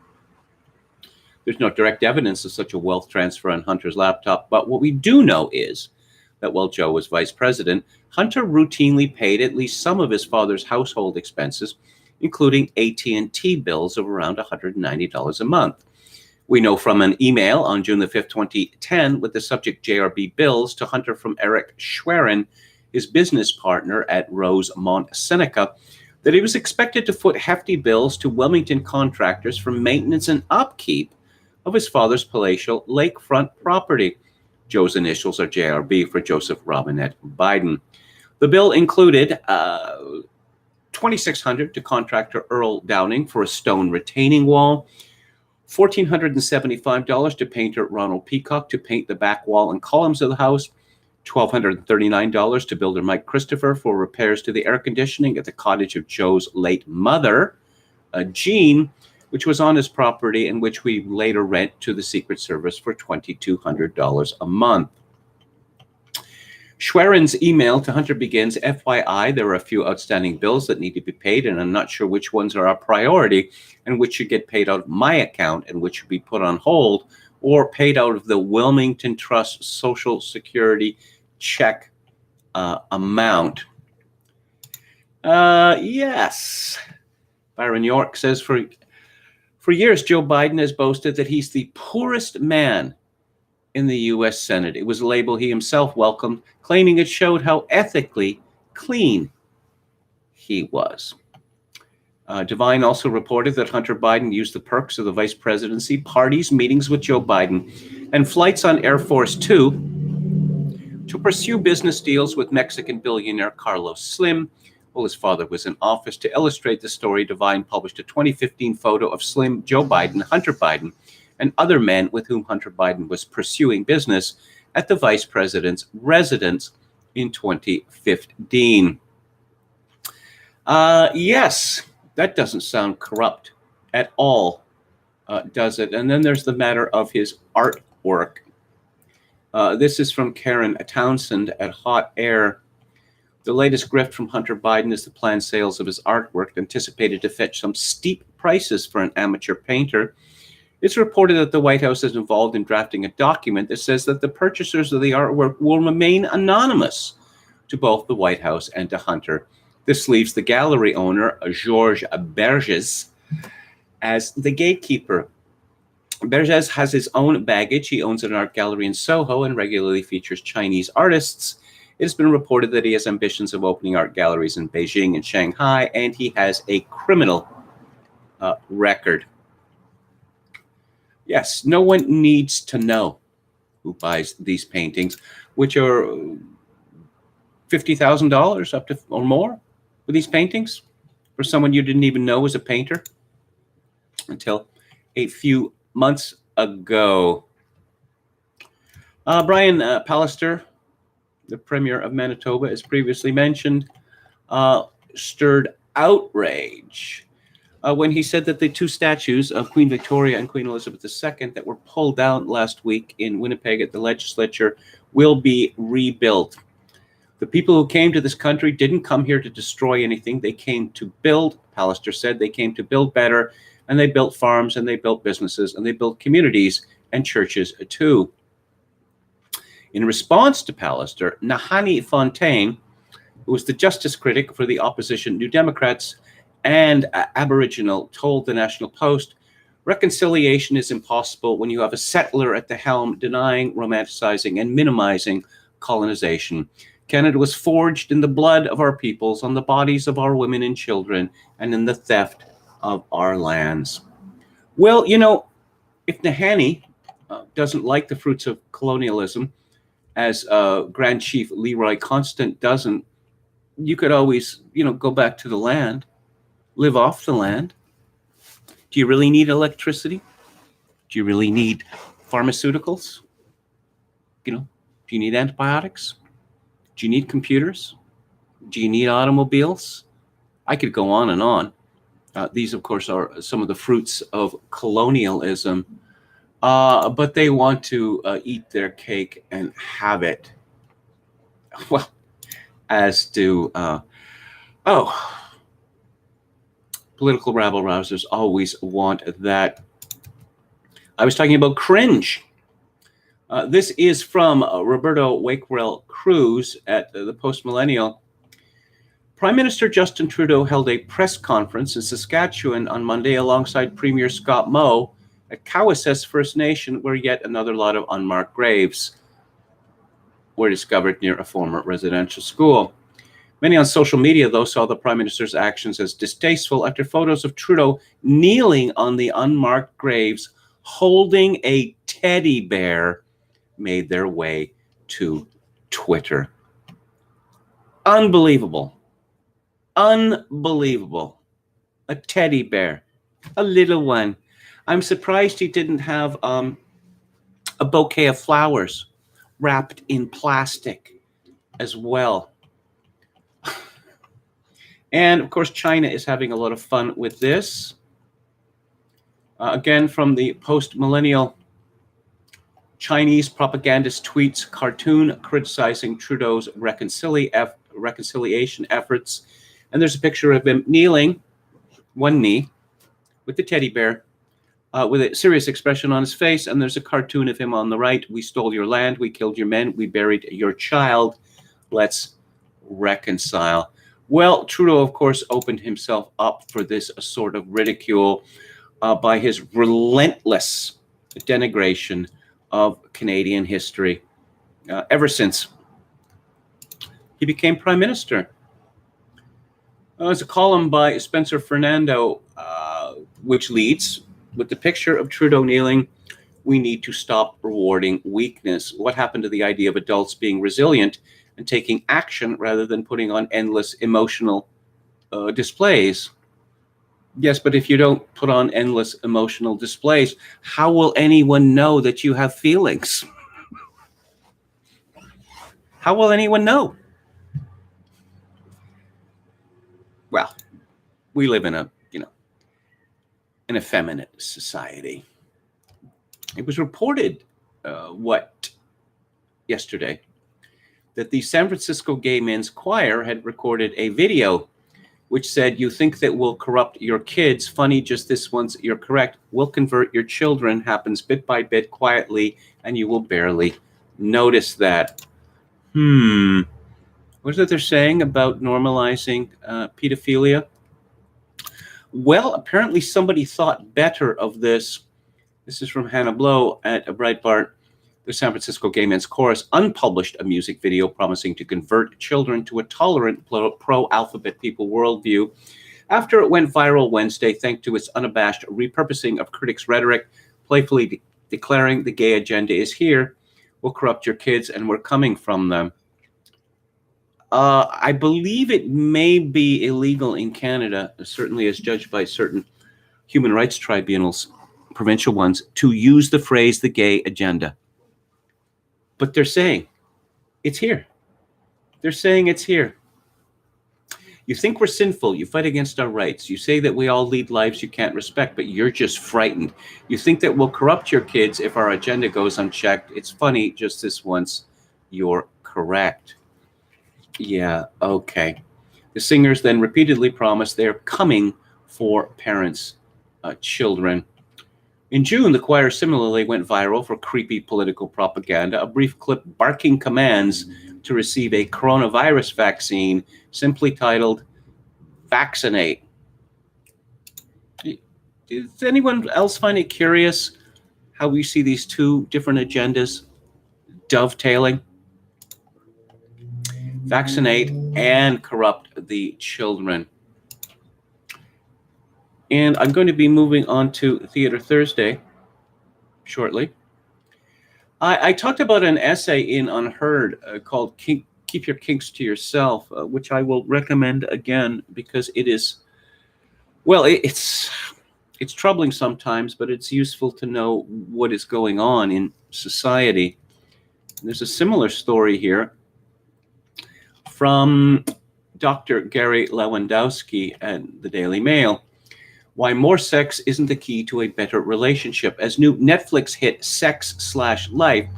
There's no direct evidence of such a wealth transfer on Hunter's laptop, but what we do know is that while Joe was vice president, Hunter routinely paid at least some of his father's household expenses, including AT&T bills of around $190 a month. We know from an email on June the 5th, 2010, with the subject JRB bills to Hunter from Eric Schwerin, his business partner at Rosemont Seneca, that he was expected to foot hefty bills to Wilmington contractors for maintenance and upkeep of his father's palatial lakefront property. Joe's initials are JRB for Joseph Robinette Biden. The bill included $2,600 to contractor Earl Downing for a stone retaining wall, $1,475 to painter Ronald Peacock to paint the back wall and columns of the house, $1,239 to builder Mike Christopher for repairs to the air conditioning at the cottage of Joe's late mother, Jean, which was on his property and which we later rent to the Secret Service for $2,200 a month. Schwerin's email to Hunter begins, FYI, there are a few outstanding bills that need to be paid, and I'm not sure which ones are our priority and which should get paid out of my account and which should be put on hold or paid out of the Wilmington Trust Social Security check amount. Yes. Byron York says, for years, Joe Biden has boasted that he's the poorest man in the U.S. Senate. It was a label he himself welcomed, claiming it showed how ethically clean he was. Devine also reported that Hunter Biden used the perks of the vice presidency, parties, meetings with Joe Biden, and flights on Air Force Two to pursue business deals with Mexican billionaire Carlos Slim. While his father was in office. To illustrate the story, Devine published a 2015 photo of Slim, Joe Biden, Hunter Biden, and other men with whom Hunter Biden was pursuing business at the vice president's residence in 2015. Yes, that doesn't sound corrupt at all, does it? And then there's the matter of his artwork. This is from Karen Townsend at Hot Air. The latest grift from Hunter Biden is the planned sales of his artwork, anticipated to fetch some steep prices for an amateur painter. It's reported that the White House is involved in drafting a document that says that the purchasers of the artwork will remain anonymous to both the White House and to Hunter. This leaves the gallery owner, Georges Berges, as the gatekeeper. Berges has his own baggage. He owns an art gallery in Soho and regularly features Chinese artists. It has been reported that he has ambitions of opening art galleries in Beijing and Shanghai, and he has a criminal record. Yes, no one needs to know who buys these paintings, which are $50,000 up to or more for these paintings for someone you didn't even know was a painter until a few months ago. Brian Pallister, the Premier of Manitoba, as previously mentioned, stirred outrage when he said that the two statues of Queen Victoria and Queen Elizabeth II that were pulled down last week in Winnipeg at the legislature will be rebuilt. The people who came to this country didn't come here to destroy anything. They came to build, Pallister said. They came to build better, and they built farms, and they built businesses, and they built communities and churches too. In response to Pallister, Nahanni Fontaine, who was the justice critic for the opposition New Democrats and Aboriginal, told the National Post, reconciliation is impossible when you have a settler at the helm denying, romanticizing, and minimizing colonization. Canada was forged in the blood of our peoples, on the bodies of our women and children, and in the theft of our lands. Well, you know, if Nahanni doesn't like the fruits of colonialism, as Grand Chief Leroy Constant doesn't, you could always, go back to the land, live off the land. Do you really need electricity? Do you really need pharmaceuticals? Do you need antibiotics? Do you need computers? Do you need automobiles? I could go on and on. These, of course, are some of the fruits of colonialism. But they want to eat their cake and have it. Well, as do, political rabble-rousers always want that. I was talking about cringe. This is from Roberto Wakefield Cruz at the Post-Millennial. Prime Minister Justin Trudeau held a press conference in Saskatchewan on Monday alongside Premier Scott Moe At Cowessess First Nation, where yet another lot of unmarked graves were discovered near a former residential school. Many on social media, though, saw the Prime Minister's actions as distasteful after photos of Trudeau kneeling on the unmarked graves holding a teddy bear made their way to Twitter. Unbelievable. Unbelievable. A teddy bear. A little one. I'm surprised he didn't have a bouquet of flowers wrapped in plastic as well. And of course, China is having a lot of fun with this. Again, from the post-millennial Chinese propagandist tweets cartoon criticizing Trudeau's reconciliation efforts. And there's a picture of him kneeling, one knee, with the teddy bear, with a serious expression on his face. And there's a cartoon of him on the right. We stole your land. We killed your men. We buried your child. Let's reconcile. Well, Trudeau, of course, opened himself up for this sort of ridicule by his relentless denigration of Canadian history ever since he became Prime Minister. There's a column by Spencer Fernando, which leads with the picture of Trudeau kneeling, "We need to stop rewarding weakness. What happened to the idea of adults being resilient and taking action rather than putting on endless emotional displays?" Yes, but if you don't put on endless emotional displays, how will anyone know that you have feelings? How will anyone know? Well, we live in an effeminate society. It was reported, yesterday, that the San Francisco Gay Men's Choir had recorded a video which said, "You think that will corrupt your kids. Funny, just this once, you're correct. Will convert your children. Happens bit by bit, quietly, and you will barely notice that." What is it they're saying about normalizing pedophilia? Well, apparently somebody thought better of this. This is from Hannah Blow at Breitbart. The San Francisco Gay Men's Chorus unpublished a music video promising to convert children to a tolerant pro-alphabet people worldview after it went viral Wednesday thanks to its unabashed repurposing of critics' rhetoric, playfully declaring the gay agenda is here, will corrupt your kids, and we're coming from them. I believe it may be illegal in Canada, certainly as judged by certain human rights tribunals, provincial ones, to use the phrase the gay agenda. But they're saying it's here. They're saying it's here. You think we're sinful. You fight against our rights. You say that we all lead lives you can't respect, but you're just frightened. You think that we'll corrupt your kids if our agenda goes unchecked. It's funny, just this once, you're correct. Yeah, okay. The singers then repeatedly promised they're coming for parents' children. In June, the choir similarly went viral for creepy political propaganda, a brief clip barking commands to receive a coronavirus vaccine, simply titled, "Vaccinate." Does anyone else find it curious how we see these two different agendas dovetailing? Vaccinate and corrupt the children. And I'm going to be moving on to Theatre Thursday shortly. I talked about an essay in Unheard called Keep Your Kinks to Yourself, which I will recommend again because it is, well, it's troubling sometimes, but it's useful to know what is going on in society. There's a similar story here from Dr. Gary Lewandowski at the Daily Mail. Why more sex isn't the key to a better relationship. As new Netflix hit Sex/Life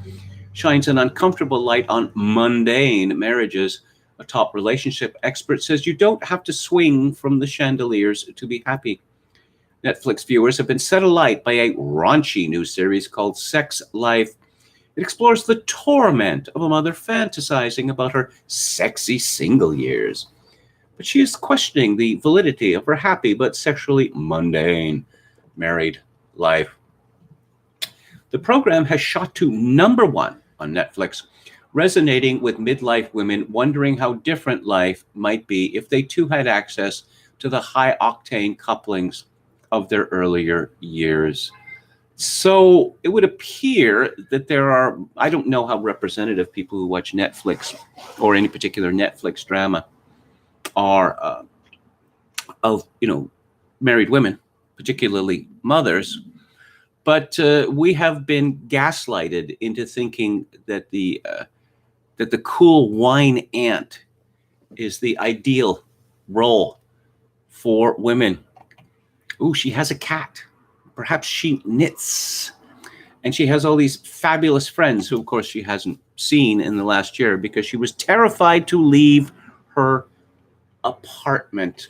shines an uncomfortable light on mundane marriages, a top relationship expert says you don't have to swing from the chandeliers to be happy. Netflix viewers have been set alight by a raunchy new series called Sex Life. It explores the torment of a mother fantasizing about her sexy single years. But she is questioning the validity of her happy but sexually mundane married life. The program has shot to #1 on Netflix, resonating with midlife women wondering how different life might be if they too had access to the high-octane couplings of their earlier years. So it would appear that there are, I don't know how representative people who watch Netflix or any particular Netflix drama are of, married women, particularly mothers. But we have been gaslighted into thinking that the cool wine aunt is the ideal role for women. Ooh, she has a cat. Perhaps she knits. And she has all these fabulous friends who, of course, she hasn't seen in the last year because she was terrified to leave her apartment.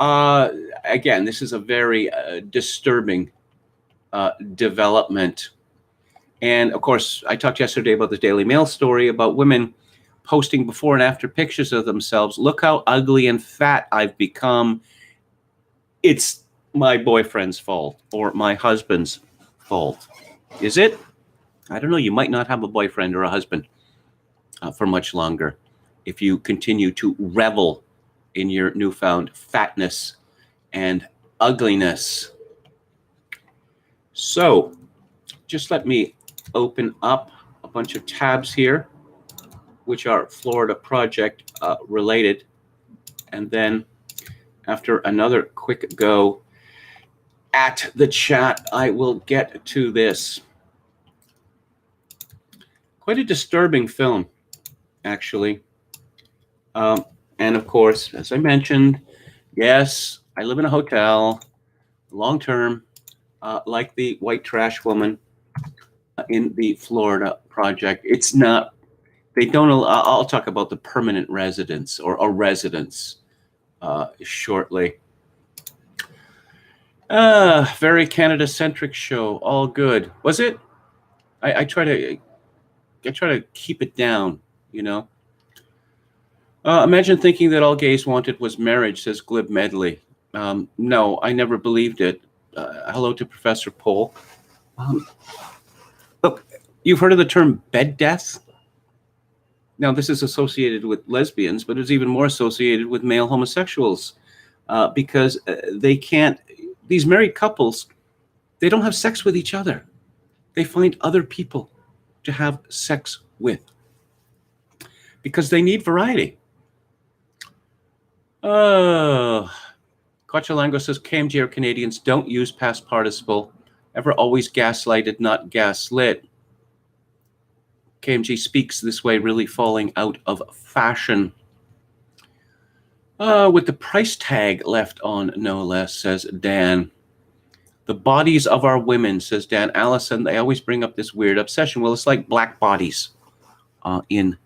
Again, this is a very disturbing development. And of course, I talked yesterday about the Daily Mail story about women posting before and after pictures of themselves. Look how ugly and fat I've become. It's my boyfriend's fault or my husband's fault. Is it? I don't know. You might not have a boyfriend or a husband for much longer if you continue to revel in your newfound fatness and ugliness. So just let me open up a bunch of tabs here, which are Florida Project related. And then after another quick go at the chat, I will get to this. Quite a disturbing film, actually. And of course, as I mentioned, yes, I live in a hotel, long-term, like the white trash woman in the Florida Project. It's not, they don't, I'll talk about the permanent residents or residents shortly. Very Canada-centric show, all good. Was it? I try to keep it down, Imagine thinking that all gays wanted was marriage, says Glib Medley. No, I never believed it. Hello to Professor Pohl. Look, you've heard of the term bed death? Now, this is associated with lesbians, but it's even more associated with male homosexuals because they can't, these married couples, they don't have sex with each other. They find other people to have sex with because they need variety. Cochalango says KMG or Canadians don't use past participle. Ever always gaslighted, not gaslit. KMG speaks this way, really falling out of fashion. With the price tag left on, no less, says Dan. The bodies of our women, says Dan Allison. They always bring up this weird obsession. Well, it's like black bodies in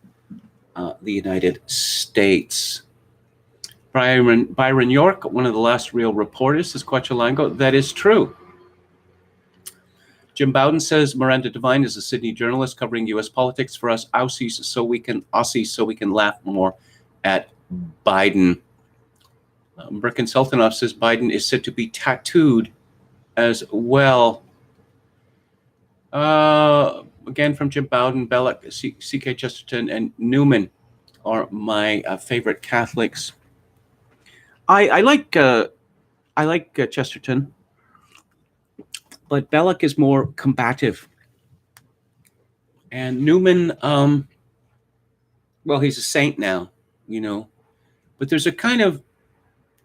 the United States. Byron York, one of the last real reporters, says Cochalango. That is true. Jim Bowden says Miranda Devine is a Sydney journalist covering U.S. politics for us Aussies, so we can laugh more at Biden. Bricken Sultanov says Biden is said to be tattooed as well. Again from Jim Bowden, Belloc, C.K. Chesterton, and Newman are my favorite Catholics. I like Chesterton, but Belloc is more combative. And Newman, well, he's a saint now, but there's a kind of,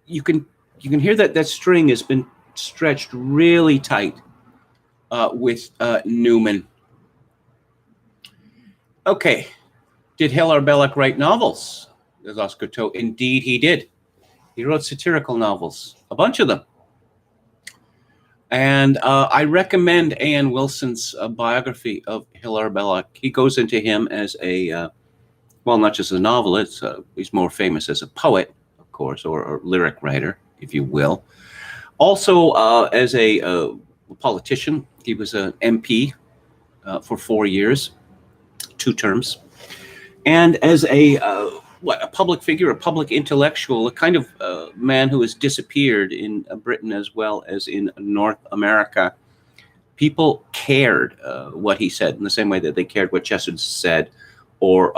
you can hear that string has been stretched really tight with Newman. Okay, did Hilaire Belloc write novels? There's Oscar Toe. Indeed, he did. He wrote satirical novels, a bunch of them. And I recommend A.N. Wilson's biography of Hilaire Belloc. He goes into him as a, well, not just a novelist. He's more famous as a poet, of course, or lyric writer, if you will. Also, as a politician, he was an MP for 4 years, 2 terms. And as a public figure, a public intellectual, a kind of man who has disappeared in Britain as well as in North America. People cared what he said in the same way that they cared what Chesterton said, or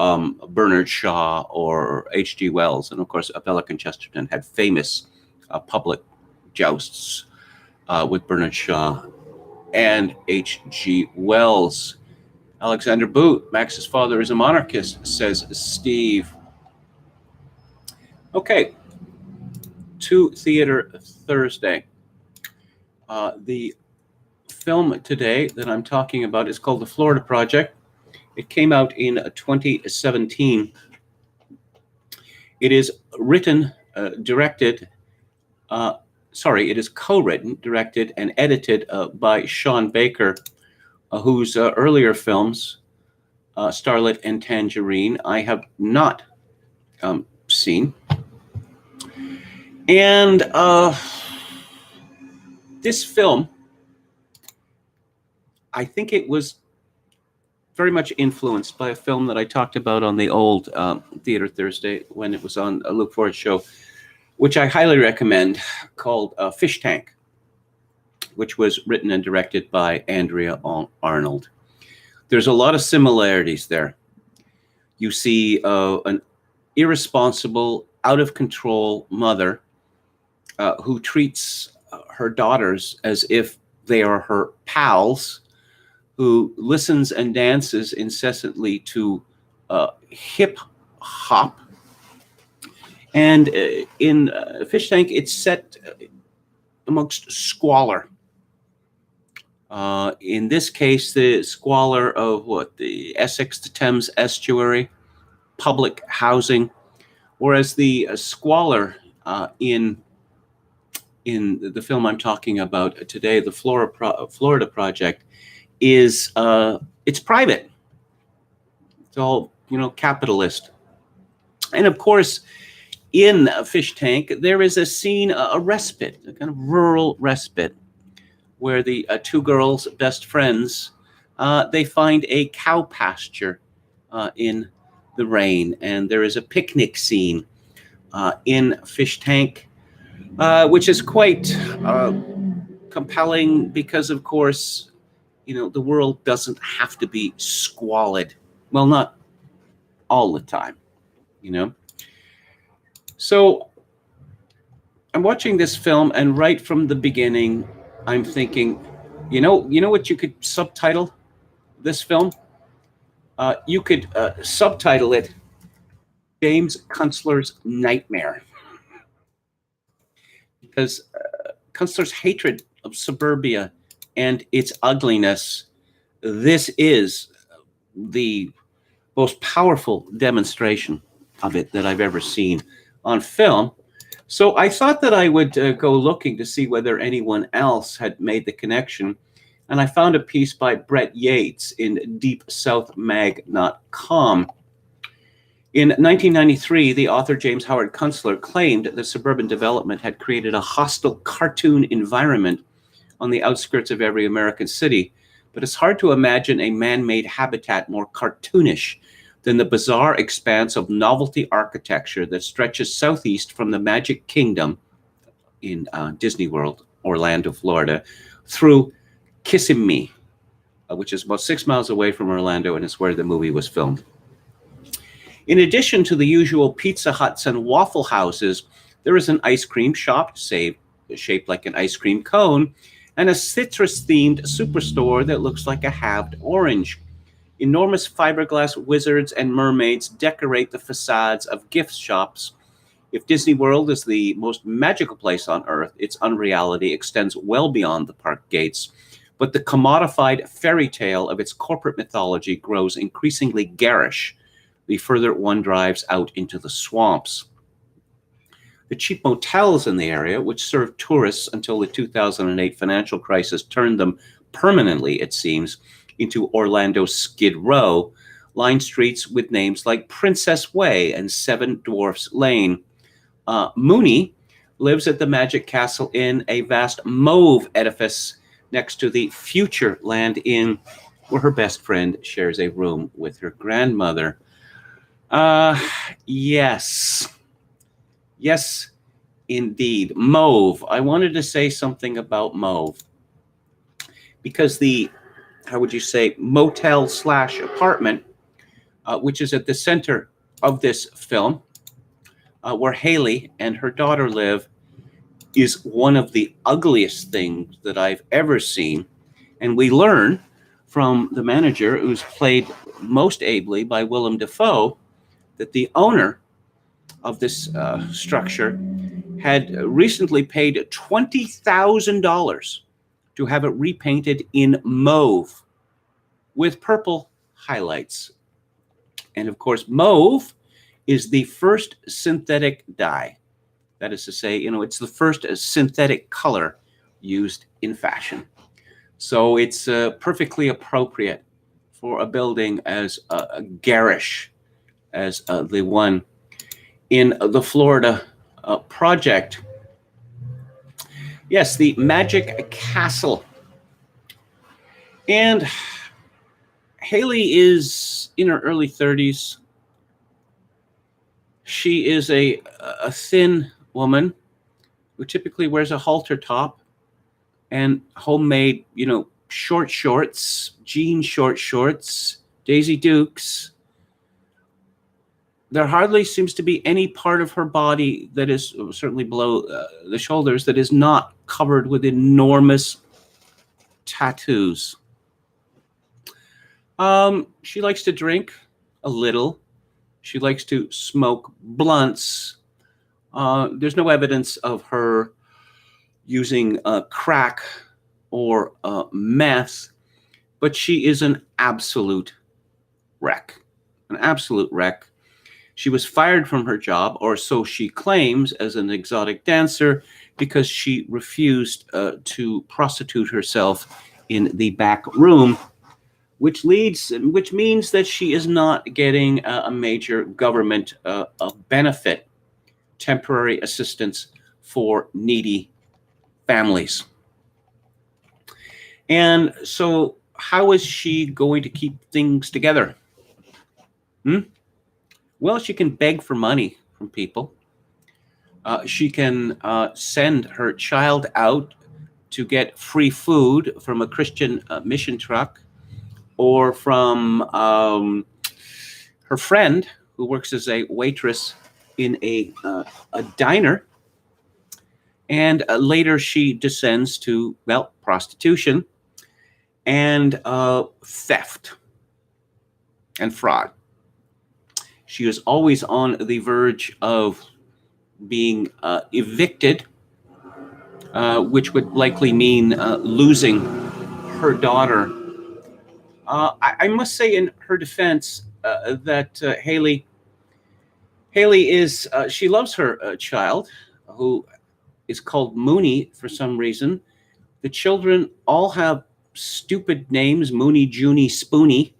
Bernard Shaw or H.G. Wells. And of course, Belloc and Chesterton had famous public jousts with Bernard Shaw and H.G. Wells. Alexander Boot, Max's father is a monarchist, says Steve. Okay, to Theater Thursday. The film today that I'm talking about is called The Florida Project. It came out in 2017. It is written, directed, it is co-written, directed, and edited by Sean Baker, whose earlier films, Starlet and Tangerine, I have not seen. And this film, I think it was very much influenced by a film that I talked about on the old Theater Thursday when it was on a Luke Forrest show, which I highly recommend, called Fish Tank, which was written and directed by Andrea Arnold. There's a lot of similarities there. You see an irresponsible, out-of-control mother who treats her daughters as if they are her pals, who listens and dances incessantly to hip hop. And in Fish Tank, it's set amongst squalor. In this case, the squalor of the Essex to Thames estuary, public housing, whereas the squalor in the film I'm talking about today, the Florida Project, is it's private. It's all, capitalist. And of course, in Fish Tank, there is a scene, a respite, a kind of rural respite, where the two girls, best friends, they find a cow pasture in the rain, and there is a picnic scene in Fish Tank, which is quite compelling because, of course, the world doesn't have to be squalid. Well, not all the time, So I'm watching this film, and right from the beginning, I'm thinking, you know what you could subtitle this film? You could subtitle it James Kunstler's Nightmare. Because Kunstler's hatred of suburbia and its ugliness, this is the most powerful demonstration of it that I've ever seen on film. So I thought that I would go looking to see whether anyone else had made the connection. And I found a piece by Brett Yates in deepsouthmag.com. In 1993, the author James Howard Kunstler claimed that suburban development had created a hostile cartoon environment on the outskirts of every American city. But it's hard to imagine a man-made habitat more cartoonish than the bizarre expanse of novelty architecture that stretches southeast from the Magic Kingdom in Disney World, Orlando, Florida, through Kissimmee, which is about 6 miles away from Orlando, and it's where the movie was filmed. In addition to the usual Pizza Huts and Waffle Houses, there is an ice cream shop, shaped like an ice cream cone, and a citrus-themed superstore that looks like a halved orange. Enormous fiberglass wizards and mermaids decorate the facades of gift shops. If Disney World is the most magical place on Earth, its unreality extends well beyond the park gates. But the commodified fairy tale of its corporate mythology grows increasingly garish the further one drives out into the swamps. The cheap motels in the area, which served tourists until the 2008 financial crisis turned them permanently, it seems, into Orlando's Skid Row, line streets with names like Princess Way and Seven Dwarfs Lane. Mooney lives at the Magic Castle Inn, a vast mauve edifice next to the Future Land Inn, where her best friend shares a room with her grandmother. Yes, indeed. Mauve. I wanted to say something about mauve because the, how would you say, motel slash apartment, which is at the center of this film, where Haley and her daughter live, is one of the ugliest things that I've ever seen. And we learn from the manager, who's played most ably by Willem Dafoe, that the owner of this structure had recently paid $20,000 to have it repainted in mauve with purple highlights. And of course, mauve is the first synthetic dye. That is to say, it's the first synthetic color used in fashion. So it's perfectly appropriate for a building as garish as the one in the Florida project. Yes, the Magic Castle. And Haley is in her early 30s. She is a thin woman who typically wears a halter top and homemade, short shorts, jean short shorts, Daisy Dukes. There hardly seems to be any part of her body that is, certainly below the shoulders, that is not covered with enormous tattoos. She likes to drink a little. She likes to smoke blunts. There's no evidence of her using crack or meth, but she is an absolute wreck. An absolute wreck. She was fired from her job, or so she claims, as an exotic dancer, because she refused to prostitute herself in the back room, which means that she is not getting a major government benefit, temporary assistance for needy families. And so how is she going to keep things together? Well, she can beg for money from people. She can send her child out to get free food from a Christian mission truck, or from her friend who works as a waitress in a diner. And later she descends to, prostitution and theft and fraud. She is always on the verge of being evicted, which would likely mean losing her daughter. I must say, in her defense, that Haley is, she loves her child, who is called Mooney for some reason. The children all have stupid names: Mooney, Junie, Spoonie.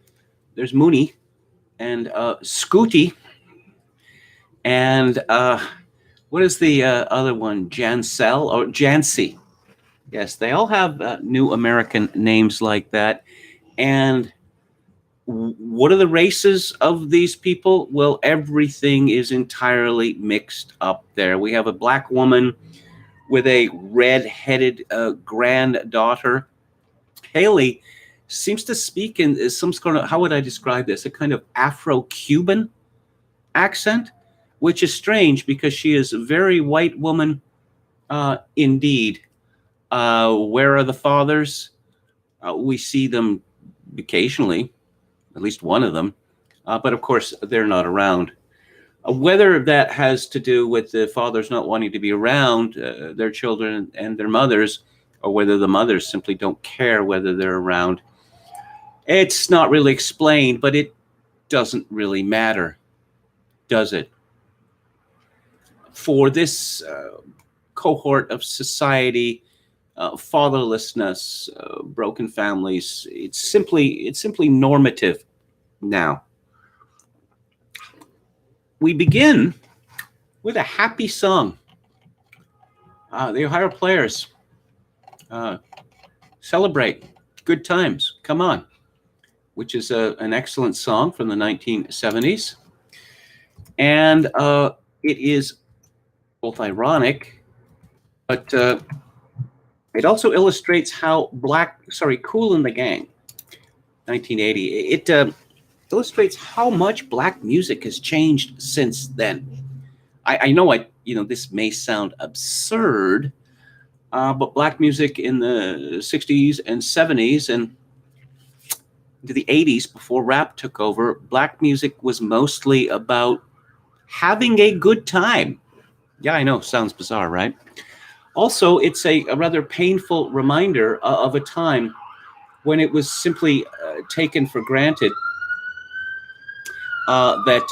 There's Mooney and Scooty. And what is the other one? Jansel or Jancy. Yes, they all have new American names like that. And what are the races of these people? Well, everything is entirely mixed up there. We have a black woman with a red-headed granddaughter. Haley seems to speak in some sort of, how would I describe this? A kind of Afro-Cuban accent, which is strange because she is a very white woman indeed. Where are the fathers? We see them occasionally, at least one of them, but of course they're not around. Whether that has to do with the fathers not wanting to be around their children and their mothers, or whether the mothers simply don't care whether they're around, it's not really explained, but it doesn't really matter, does it? For this cohort of society, fatherlessness, broken families, it's simply normative now. We begin with a happy song. The Ohio Players celebrate good times, come on, which is an excellent song from the 1970s. And it is both ironic, but It also illustrates how Kool and the Gang, 1980. It illustrates how much black music has changed since then. I know this may sound absurd, but black music in the 60s and 70s and to the 80s, before rap took over, black music was mostly about having a good time. Yeah, I know, sounds bizarre, right? Also, it's a rather painful reminder of a time when it was simply taken for granted that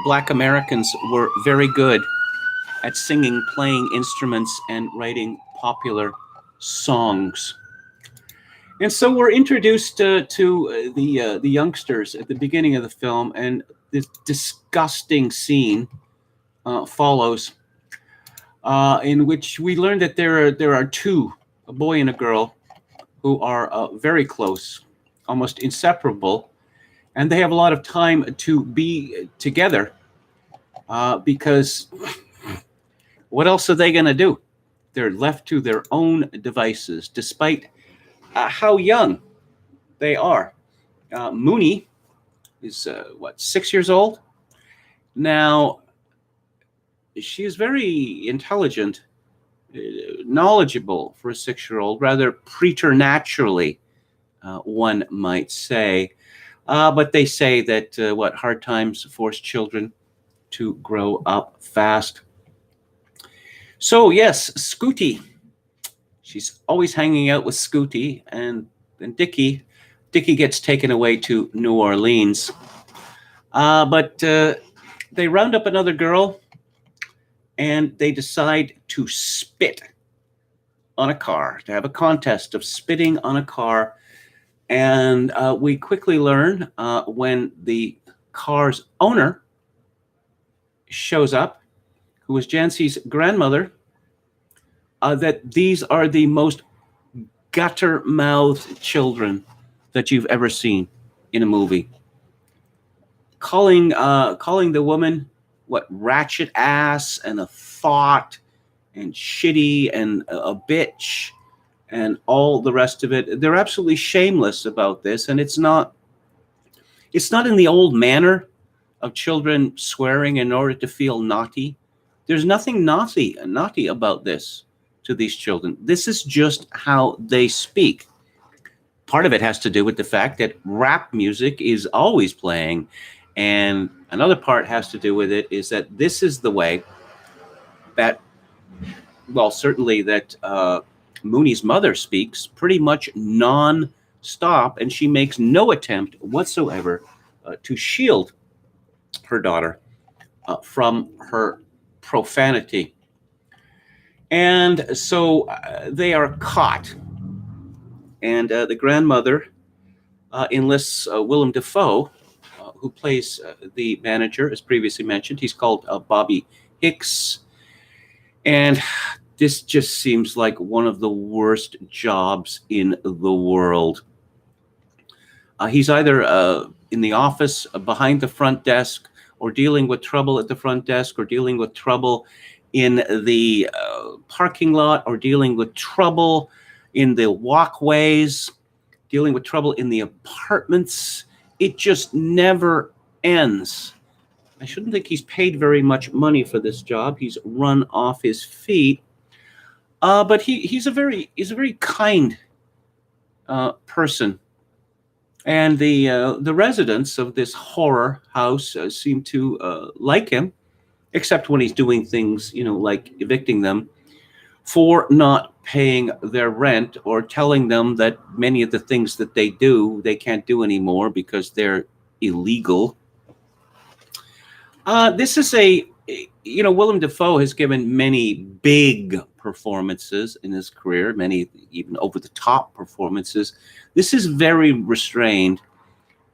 black Americans were very good at singing, playing instruments, and writing popular songs. And so we're introduced to the youngsters at the beginning of the film, and this disgusting scene follows, in which we learn that there are two, a boy and a girl, who are very close, almost inseparable, and they have a lot of time to be together because what else are they going to do? They're left to their own devices, despite how young they are. Mooney is 6 years old now. She is very intelligent, knowledgeable for a 6-year-old, rather preternaturally, one might say. But they say that hard times force children to grow up fast. So yes, Scooty. She's always hanging out with Scooty, and then Dickie gets taken away to New Orleans. But they round up another girl, and they decide to spit on a car, to have a contest of spitting on a car. And we quickly learn when the car's owner shows up, who is Jancy's grandmother, that these are the most gutter-mouthed children that you've ever seen in a movie. Calling the woman ratchet ass and a thought and shitty and a bitch and all the rest of it. They're absolutely shameless about this, and it's not in the old manner of children swearing in order to feel naughty. There's nothing naughty about this to these children. This is just how they speak. Part of it has to do with the fact that rap music is always playing, and another part has to do with it is that this is the way that, certainly that Mooney's mother speaks pretty much non-stop, and she makes no attempt whatsoever to shield her daughter from her profanity. And so they are caught, and the grandmother enlists Willem Dafoe, who plays the manager, as previously mentioned. He's called Bobby Hicks, and this just seems like one of the worst jobs in the world. He's either in the office behind the front desk, or dealing with trouble at the front desk, or dealing with trouble in the parking lot, or dealing with trouble in the walkways, dealing with trouble in the apartments. It just never ends. I shouldn't think he's paid very much money for this job. He's run off his feet. But he's a very kind person. And the residents of this horror house seem to like him, except when he's doing things, like evicting them for not paying their rent, or telling them that many of the things that they do, they can't do anymore because they're illegal. This is Willem Dafoe has given many big performances in his career, many even over-the-top performances. This is very restrained,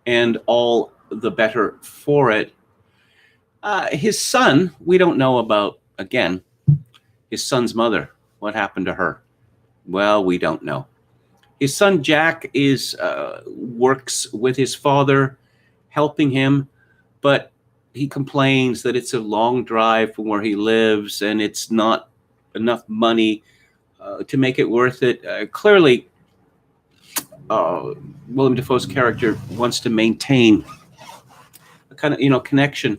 and all the better for it. His son, we don't know about, again, his son's mother. What happened to her? Well, we don't know. His son Jack works with his father, helping him, but he complains that it's a long drive from where he lives, and it's not enough money to make it worth it. Clearly, uh, William Dafoe's character wants to maintain a kind of connection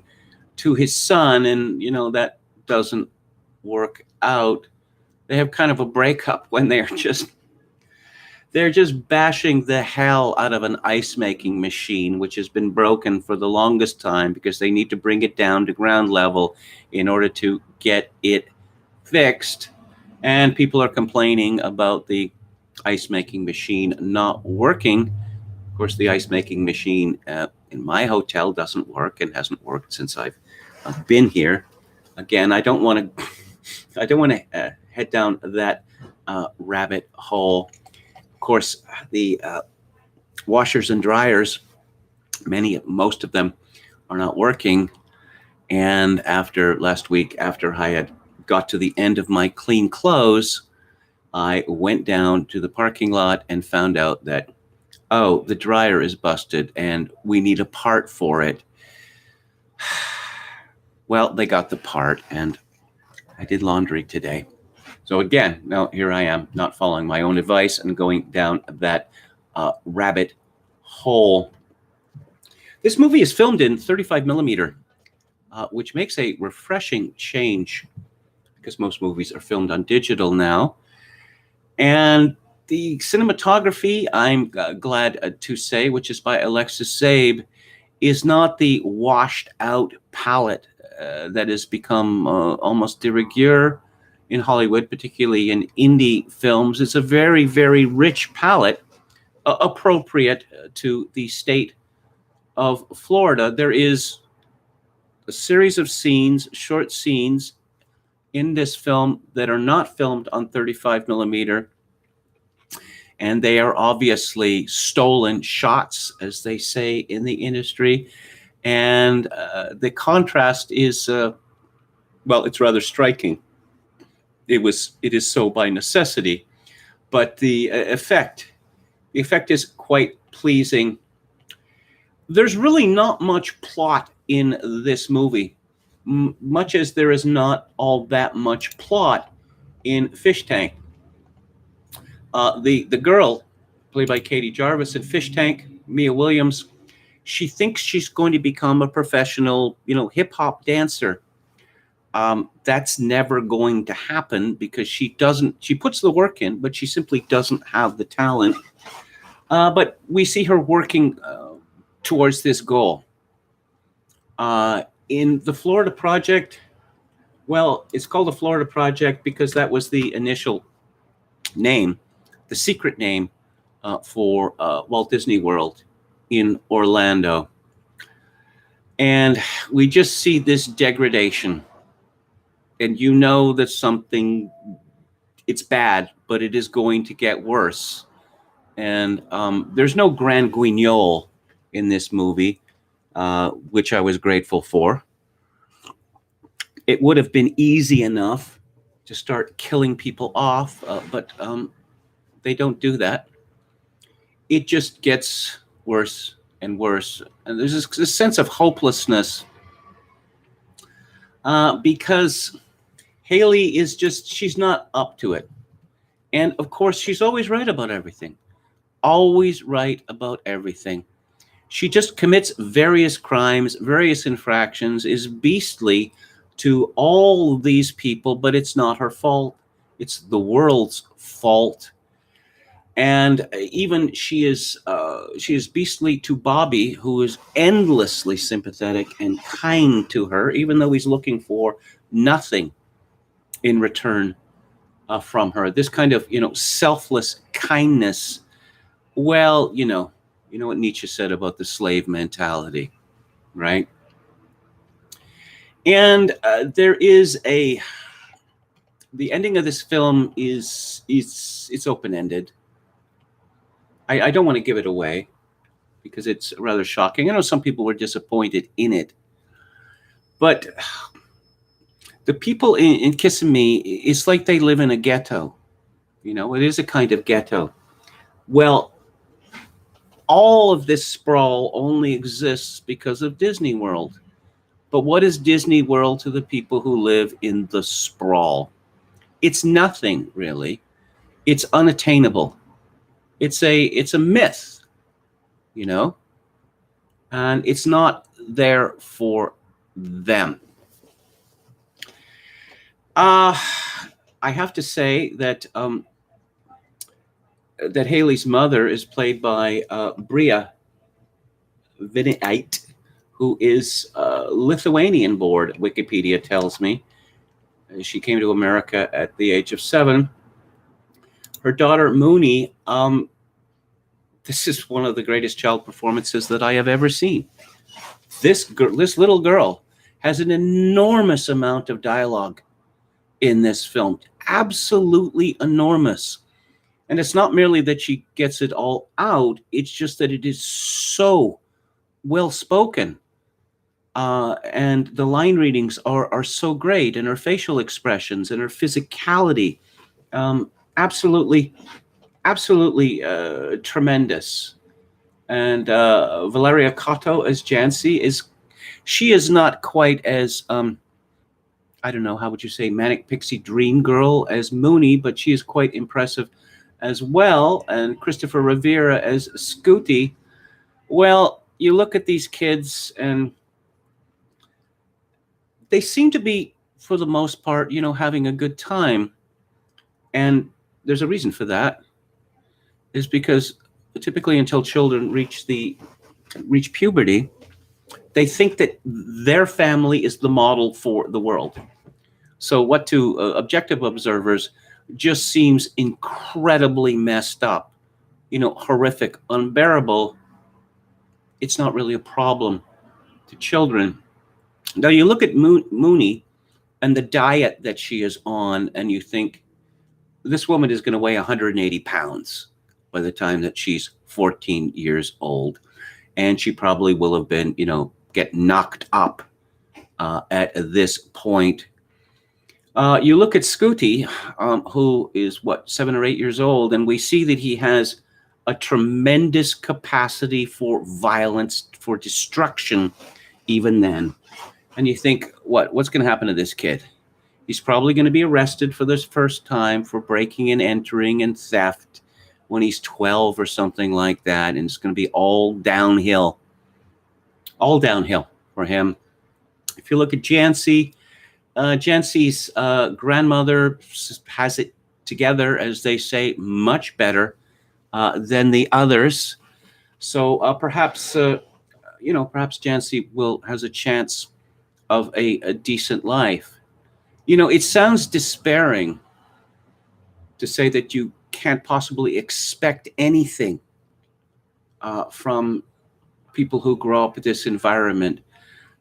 to his son, and that doesn't work out. They have kind of a breakup when they're just bashing the hell out of an ice making machine, which has been broken for the longest time because they need to bring it down to ground level in order to get it fixed. And people are complaining about the ice making machine not working. Of course, the ice making machine in my hotel doesn't work and hasn't worked since I've been here. Again, I don't want to head down that rabbit hole. Of course, the washers and dryers, most of them are not working. And after last week, after I had got to the end of my clean clothes, I went down to the parking lot and found out that, oh, the dryer is busted and we need a part for it. Well, they got the part and I did laundry today. So again, now here I am, not following my own advice and going down that rabbit hole. This movie is filmed in 35 millimeter, which makes a refreshing change because most movies are filmed on digital now. And the cinematography, I'm glad to say, which is by Alexis Zabe, is not the washed out palette that has become almost de rigueur in Hollywood, particularly in indie films. It's a very, very rich palette, appropriate to the state of Florida. There is a series of scenes, short scenes, in this film that are not filmed on 35 millimeter, and they are obviously stolen shots, as they say in the industry. And the contrast is, well, it's rather striking. It is so by necessity, but the effect is quite pleasing. There's really not much plot in this movie, much as there is not all that much plot in Fish Tank. The girl, played by Katie Jarvis in Fish Tank, Mia Williams, she thinks she's going to become a professional, hip hop dancer. That's never going to happen because she puts the work in, but she simply doesn't have the talent. But we see her working towards this goal. In the Florida Project, well, it's called the Florida Project because that was the initial name, the secret name for Walt Disney World in Orlando. And we just see this degradation. And that it's bad, but it is going to get worse. And there's no Grand Guignol in this movie, which I was grateful for. It would have been easy enough to start killing people off, but they don't do that. It just gets worse and worse. And there's this sense of hopelessness because Haley is she's not up to it. And of course, she's always right about everything. Always right about everything. She just commits various crimes, various infractions, is beastly to all these people, but it's not her fault. It's the world's fault. And even she is beastly to Bobby, who is endlessly sympathetic and kind to her, even though he's looking for nothing in return from her. This kind of, selfless kindness. Well, you know what Nietzsche said about the slave mentality, right? And there is the ending of this film it's open-ended. I don't want to give it away because it's rather shocking. I know some people were disappointed in it, but the people in Kissimmee, it's like they live in a ghetto. It is a kind of ghetto. Well, all of this sprawl only exists because of Disney World. But what is Disney World to the people who live in the sprawl? It's nothing, really. It's unattainable. It's a myth, you know, and it's not there for them. I have to say that that Haley's mother is played by Bria Viniite, who is Lithuanian born, Wikipedia tells me. She came to America at the age of 7. Her daughter, Mooney, this is one of the greatest child performances that I have ever seen. This little girl has an enormous amount of dialogue in this film. Absolutely enormous. And it's not merely that she gets it all out, it's just that it is so well spoken. And the line readings are so great, and her facial expressions and her physicality, absolutely tremendous. And Valeria Cotto as Jancy she is not quite as I don't know, how would you say, manic pixie dream girl as Mooney, but she is quite impressive as well. And Christopher Rivera as Scooty. Well, you look at these kids and they seem to be, for the most part, you know, having a good time. And there's a reason for that. Is because typically until children reach puberty, they think that their family is the model for the world. So what to objective observers just seems incredibly messed up, you know, horrific, unbearable. It's not really a problem to children. Now you look at Mooney and the diet that she is on, and you think this woman is going to weigh 180 pounds by the time that she's 14 years old. And she probably will have been, you know, get knocked up at this point. You look at Scooty, who is, 7 or 8 years old, and we see that he has a tremendous capacity for violence, for destruction, even then. And you think, what's going to happen to this kid? He's probably going to be arrested for this first time for breaking and entering and theft when he's 12 or something like that, and it's going to be all downhill for him. If you look at Jancy, Jancy's grandmother has it together, as they say, much better than the others. So perhaps Jancy has a chance of a decent life. You know, it sounds despairing to say that you can't possibly expect anything from people who grow up in this environment.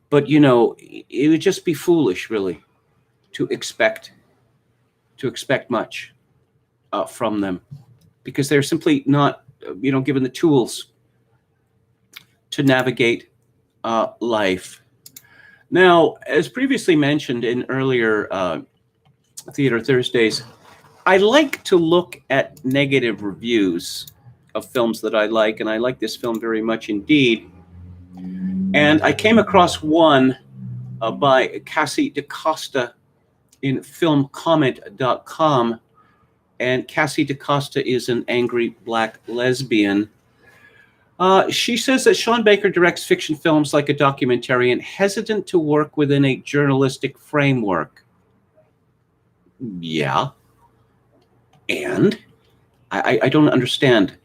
But, you know, it would just be foolish, really, to expect much from them, because they're simply not, you know, given the tools to navigate life. Now, as previously mentioned in earlier Theater Thursdays, I like to look at negative reviews of films that I like, and I like this film very much indeed. And I came across one by Cassie DaCosta in filmcomment.com. And Cassie DaCosta is an angry black lesbian. She says that Sean Baker directs fiction films like a documentarian, hesitant to work within a journalistic framework. Yeah. And I don't understand.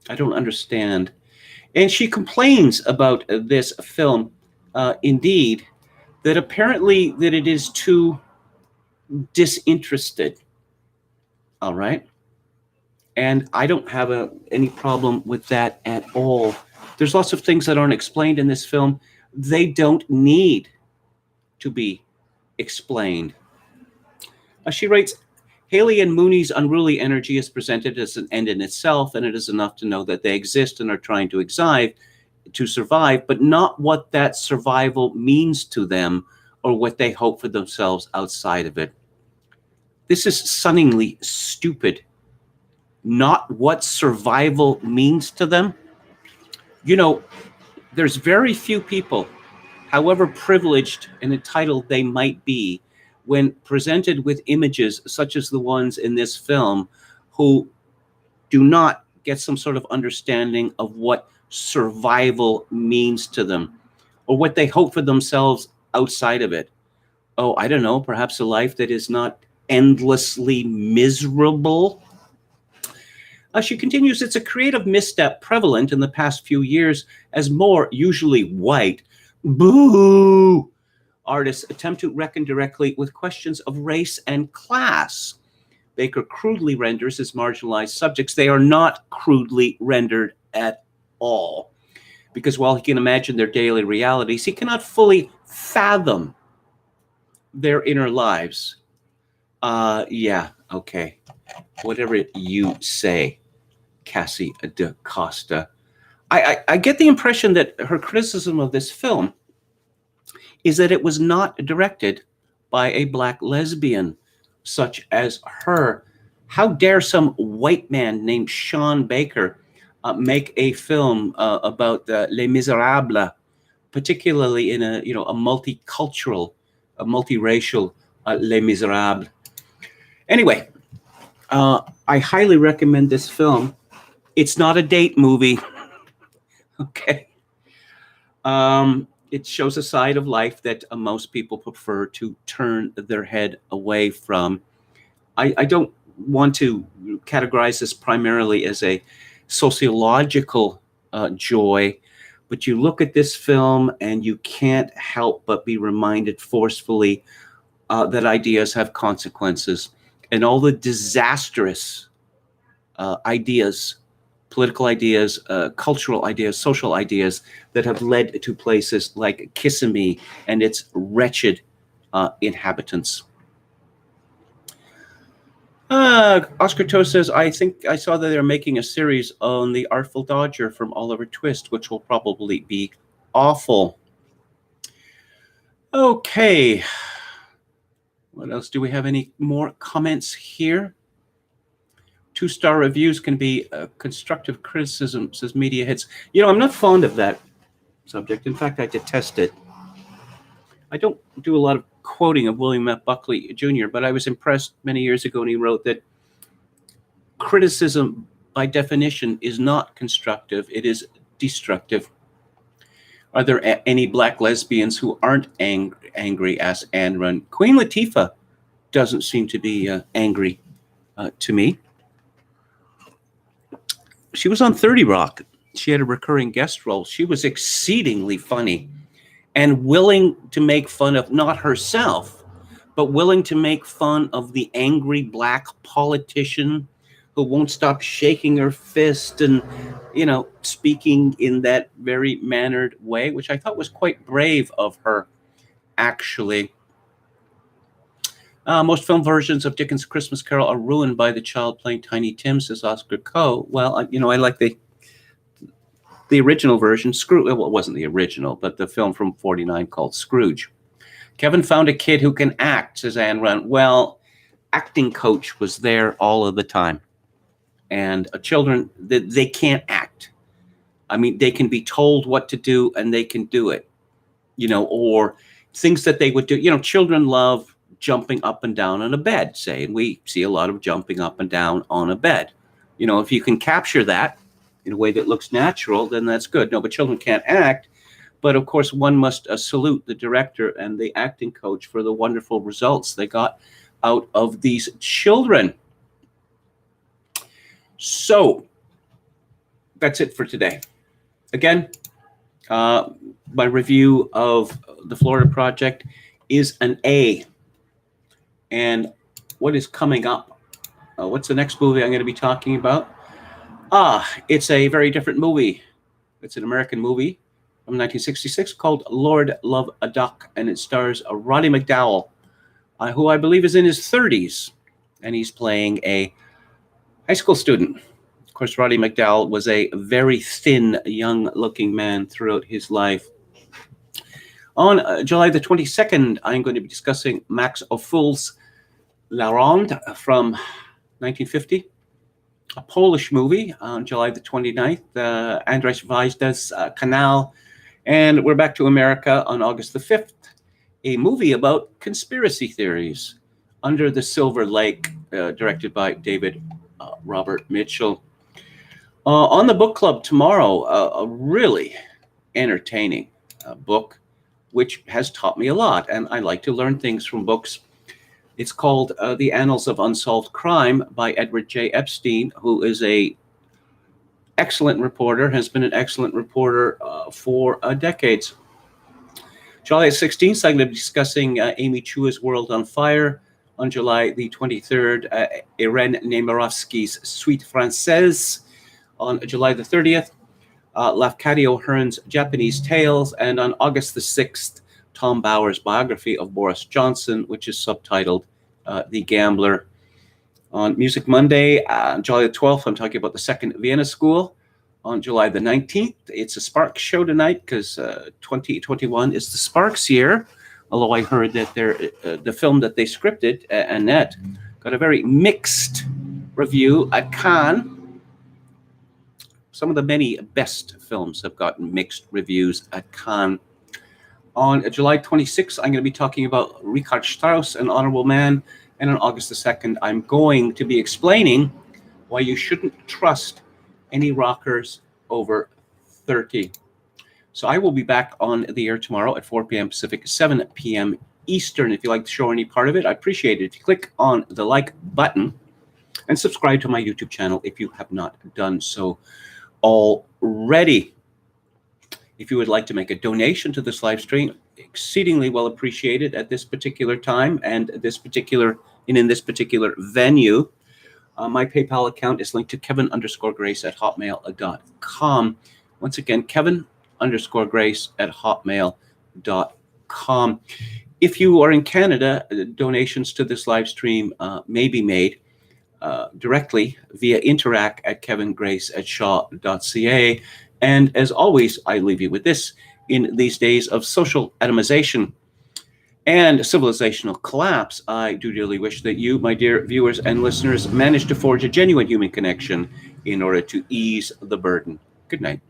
And she complains about this film, indeed, that apparently that it is too disinterested. All right. And I don't have any problem with that at all. There's lots of things that aren't explained in this film. They don't need to be explained. She writes, Haley and Mooney's unruly energy is presented as an end in itself, and it is enough to know that they exist and are trying to survive, but not what that survival means to them or what they hope for themselves outside of it. This is stunningly stupid. Not what survival means to them. You know, there's very few people, however privileged and entitled they might be, when presented with images such as the ones in this film, who do not get some sort of understanding of what survival means to them or what they hope for themselves outside of it. Oh, I don't know, perhaps a life that is not endlessly miserable. She continues, it's a creative misstep prevalent in the past few years as more, usually white, boo, artists attempt to reckon directly with questions of race and class. Baker crudely renders as marginalized subjects. They are not crudely rendered at all. Because while he can imagine their daily realities, he cannot fully fathom their inner lives. Yeah, okay. Whatever you say, Cassie da Costa. I get the impression that her criticism of this film is that it was not directed by a Black lesbian such as her. How dare some white man named Sean Baker make a film about Les Miserables, particularly in a multicultural, a multiracial Les Miserables. Anyway, I highly recommend this film. It's not a date movie. Okay. It shows a side of life that most people prefer to turn their head away from. I don't want to categorize this primarily as a sociological joy, but you look at this film and you can't help but be reminded forcefully that ideas have consequences, and all the disastrous ideas, political ideas, cultural ideas, social ideas that have led to places like Kissimmee and its wretched inhabitants. Oscar Toe says, I think I saw that they're making a series on the Artful Dodger from Oliver Twist, which will probably be awful. Okay. What else? Do we have any more comments here? 2-star reviews can be constructive criticism, says Media Hits. I'm not fond of that subject. In fact, I detest it. I don't do a lot of quoting of William F. Buckley Jr., but I was impressed many years ago when he wrote that criticism, by definition, is not constructive. It is destructive. Are there any Black lesbians who aren't angry? Asked Anne Run. Queen Latifah doesn't seem to be angry to me. She was on 30 Rock. She had a recurring guest role. She was exceedingly funny and willing to make fun of, not herself, but willing to make fun of the angry Black politician who won't stop shaking her fist and, speaking in that very mannered way, which I thought was quite brave of her, actually. Most film versions of Dickens' Christmas Carol are ruined by the child playing Tiny Tim, says Oscar Coe. Well, I like the original version, Scrooge. Well, it wasn't the original, but the film from '49 called Scrooge. Kevin found a kid who can act, says Anne Run. Well, acting coach was there all of the time. And children, they can't act. I mean, they can be told what to do and they can do it, or things that they would do. Children love jumping up and down on a bed, say, and we see a lot of jumping up and down on a bed. If you can capture that in a way that looks natural, then that's good. No, but children can't act. But of course, one must salute the director and the acting coach for the wonderful results they got out of these children. So that's it for today. Again, my review of the Florida Project is an A. And what is coming up? What's the next movie I'm going to be talking about? It's a very different movie. It's an American movie from 1966 called Lord Love a Duck, and it stars Roddy McDowall, who I believe is in his 30s, and he's playing a high school student. Of course, Roddy McDowall was a very thin, young-looking man throughout his life. On July the 22nd, I'm going to be discussing Max Ophuls' La Ronde from 1950, a Polish movie. On July the 29th, Andrzej Wajda's Canal. And we're back to America on August the 5th, a movie about conspiracy theories, Under the Silver Lake, directed by David Robert Mitchell. On the book club tomorrow, a really entertaining book, which has taught me a lot, and I like to learn things from books. It's called The Annals of Unsolved Crime by Edward J. Epstein, who is a excellent reporter, has been an excellent reporter for decades. July 16th, I'm going to be discussing Amy Chua's World on Fire. On July the 23rd, Irene Nemirovsky's Suite Française. On July the 30th, Lafcadio Hearn's Japanese Tales. And on August the 6th, Tom Bauer's biography of Boris Johnson, which is subtitled The Gambler. On Music Monday, July the 12th, I'm talking about the Second Vienna School. On July the 19th, it's a Sparks show tonight because 2021 is the Sparks year. Although I heard that the film that they scripted, Annette, got a very mixed review at Cannes. Some of the many best films have gotten mixed reviews at Cannes. On July 26th, I'm going to be talking about Richard Strauss, An Honorable Man. And on August the 2nd, I'm going to be explaining why you shouldn't trust any rockers over 30. So I will be back on the air tomorrow at 4 p.m. Pacific, 7 p.m. Eastern. If you like the show or any part of it, I appreciate it if you click on the like button and subscribe to my YouTube channel if you have not done so already. If you would like to make a donation to this live stream, exceedingly well appreciated at this particular time and in this particular venue. My PayPal account is linked to Kevin_Grace@hotmail.com. Once again, Kevin_Grace@hotmail.com. If you are in Canada, donations to this live stream may be made directly via interact@kevingrace@shaw.ca. And as always, I leave you with this. In these days of social atomization and civilizational collapse, I do dearly wish that you, my dear viewers and listeners, manage to forge a genuine human connection in order to ease the burden. Good night.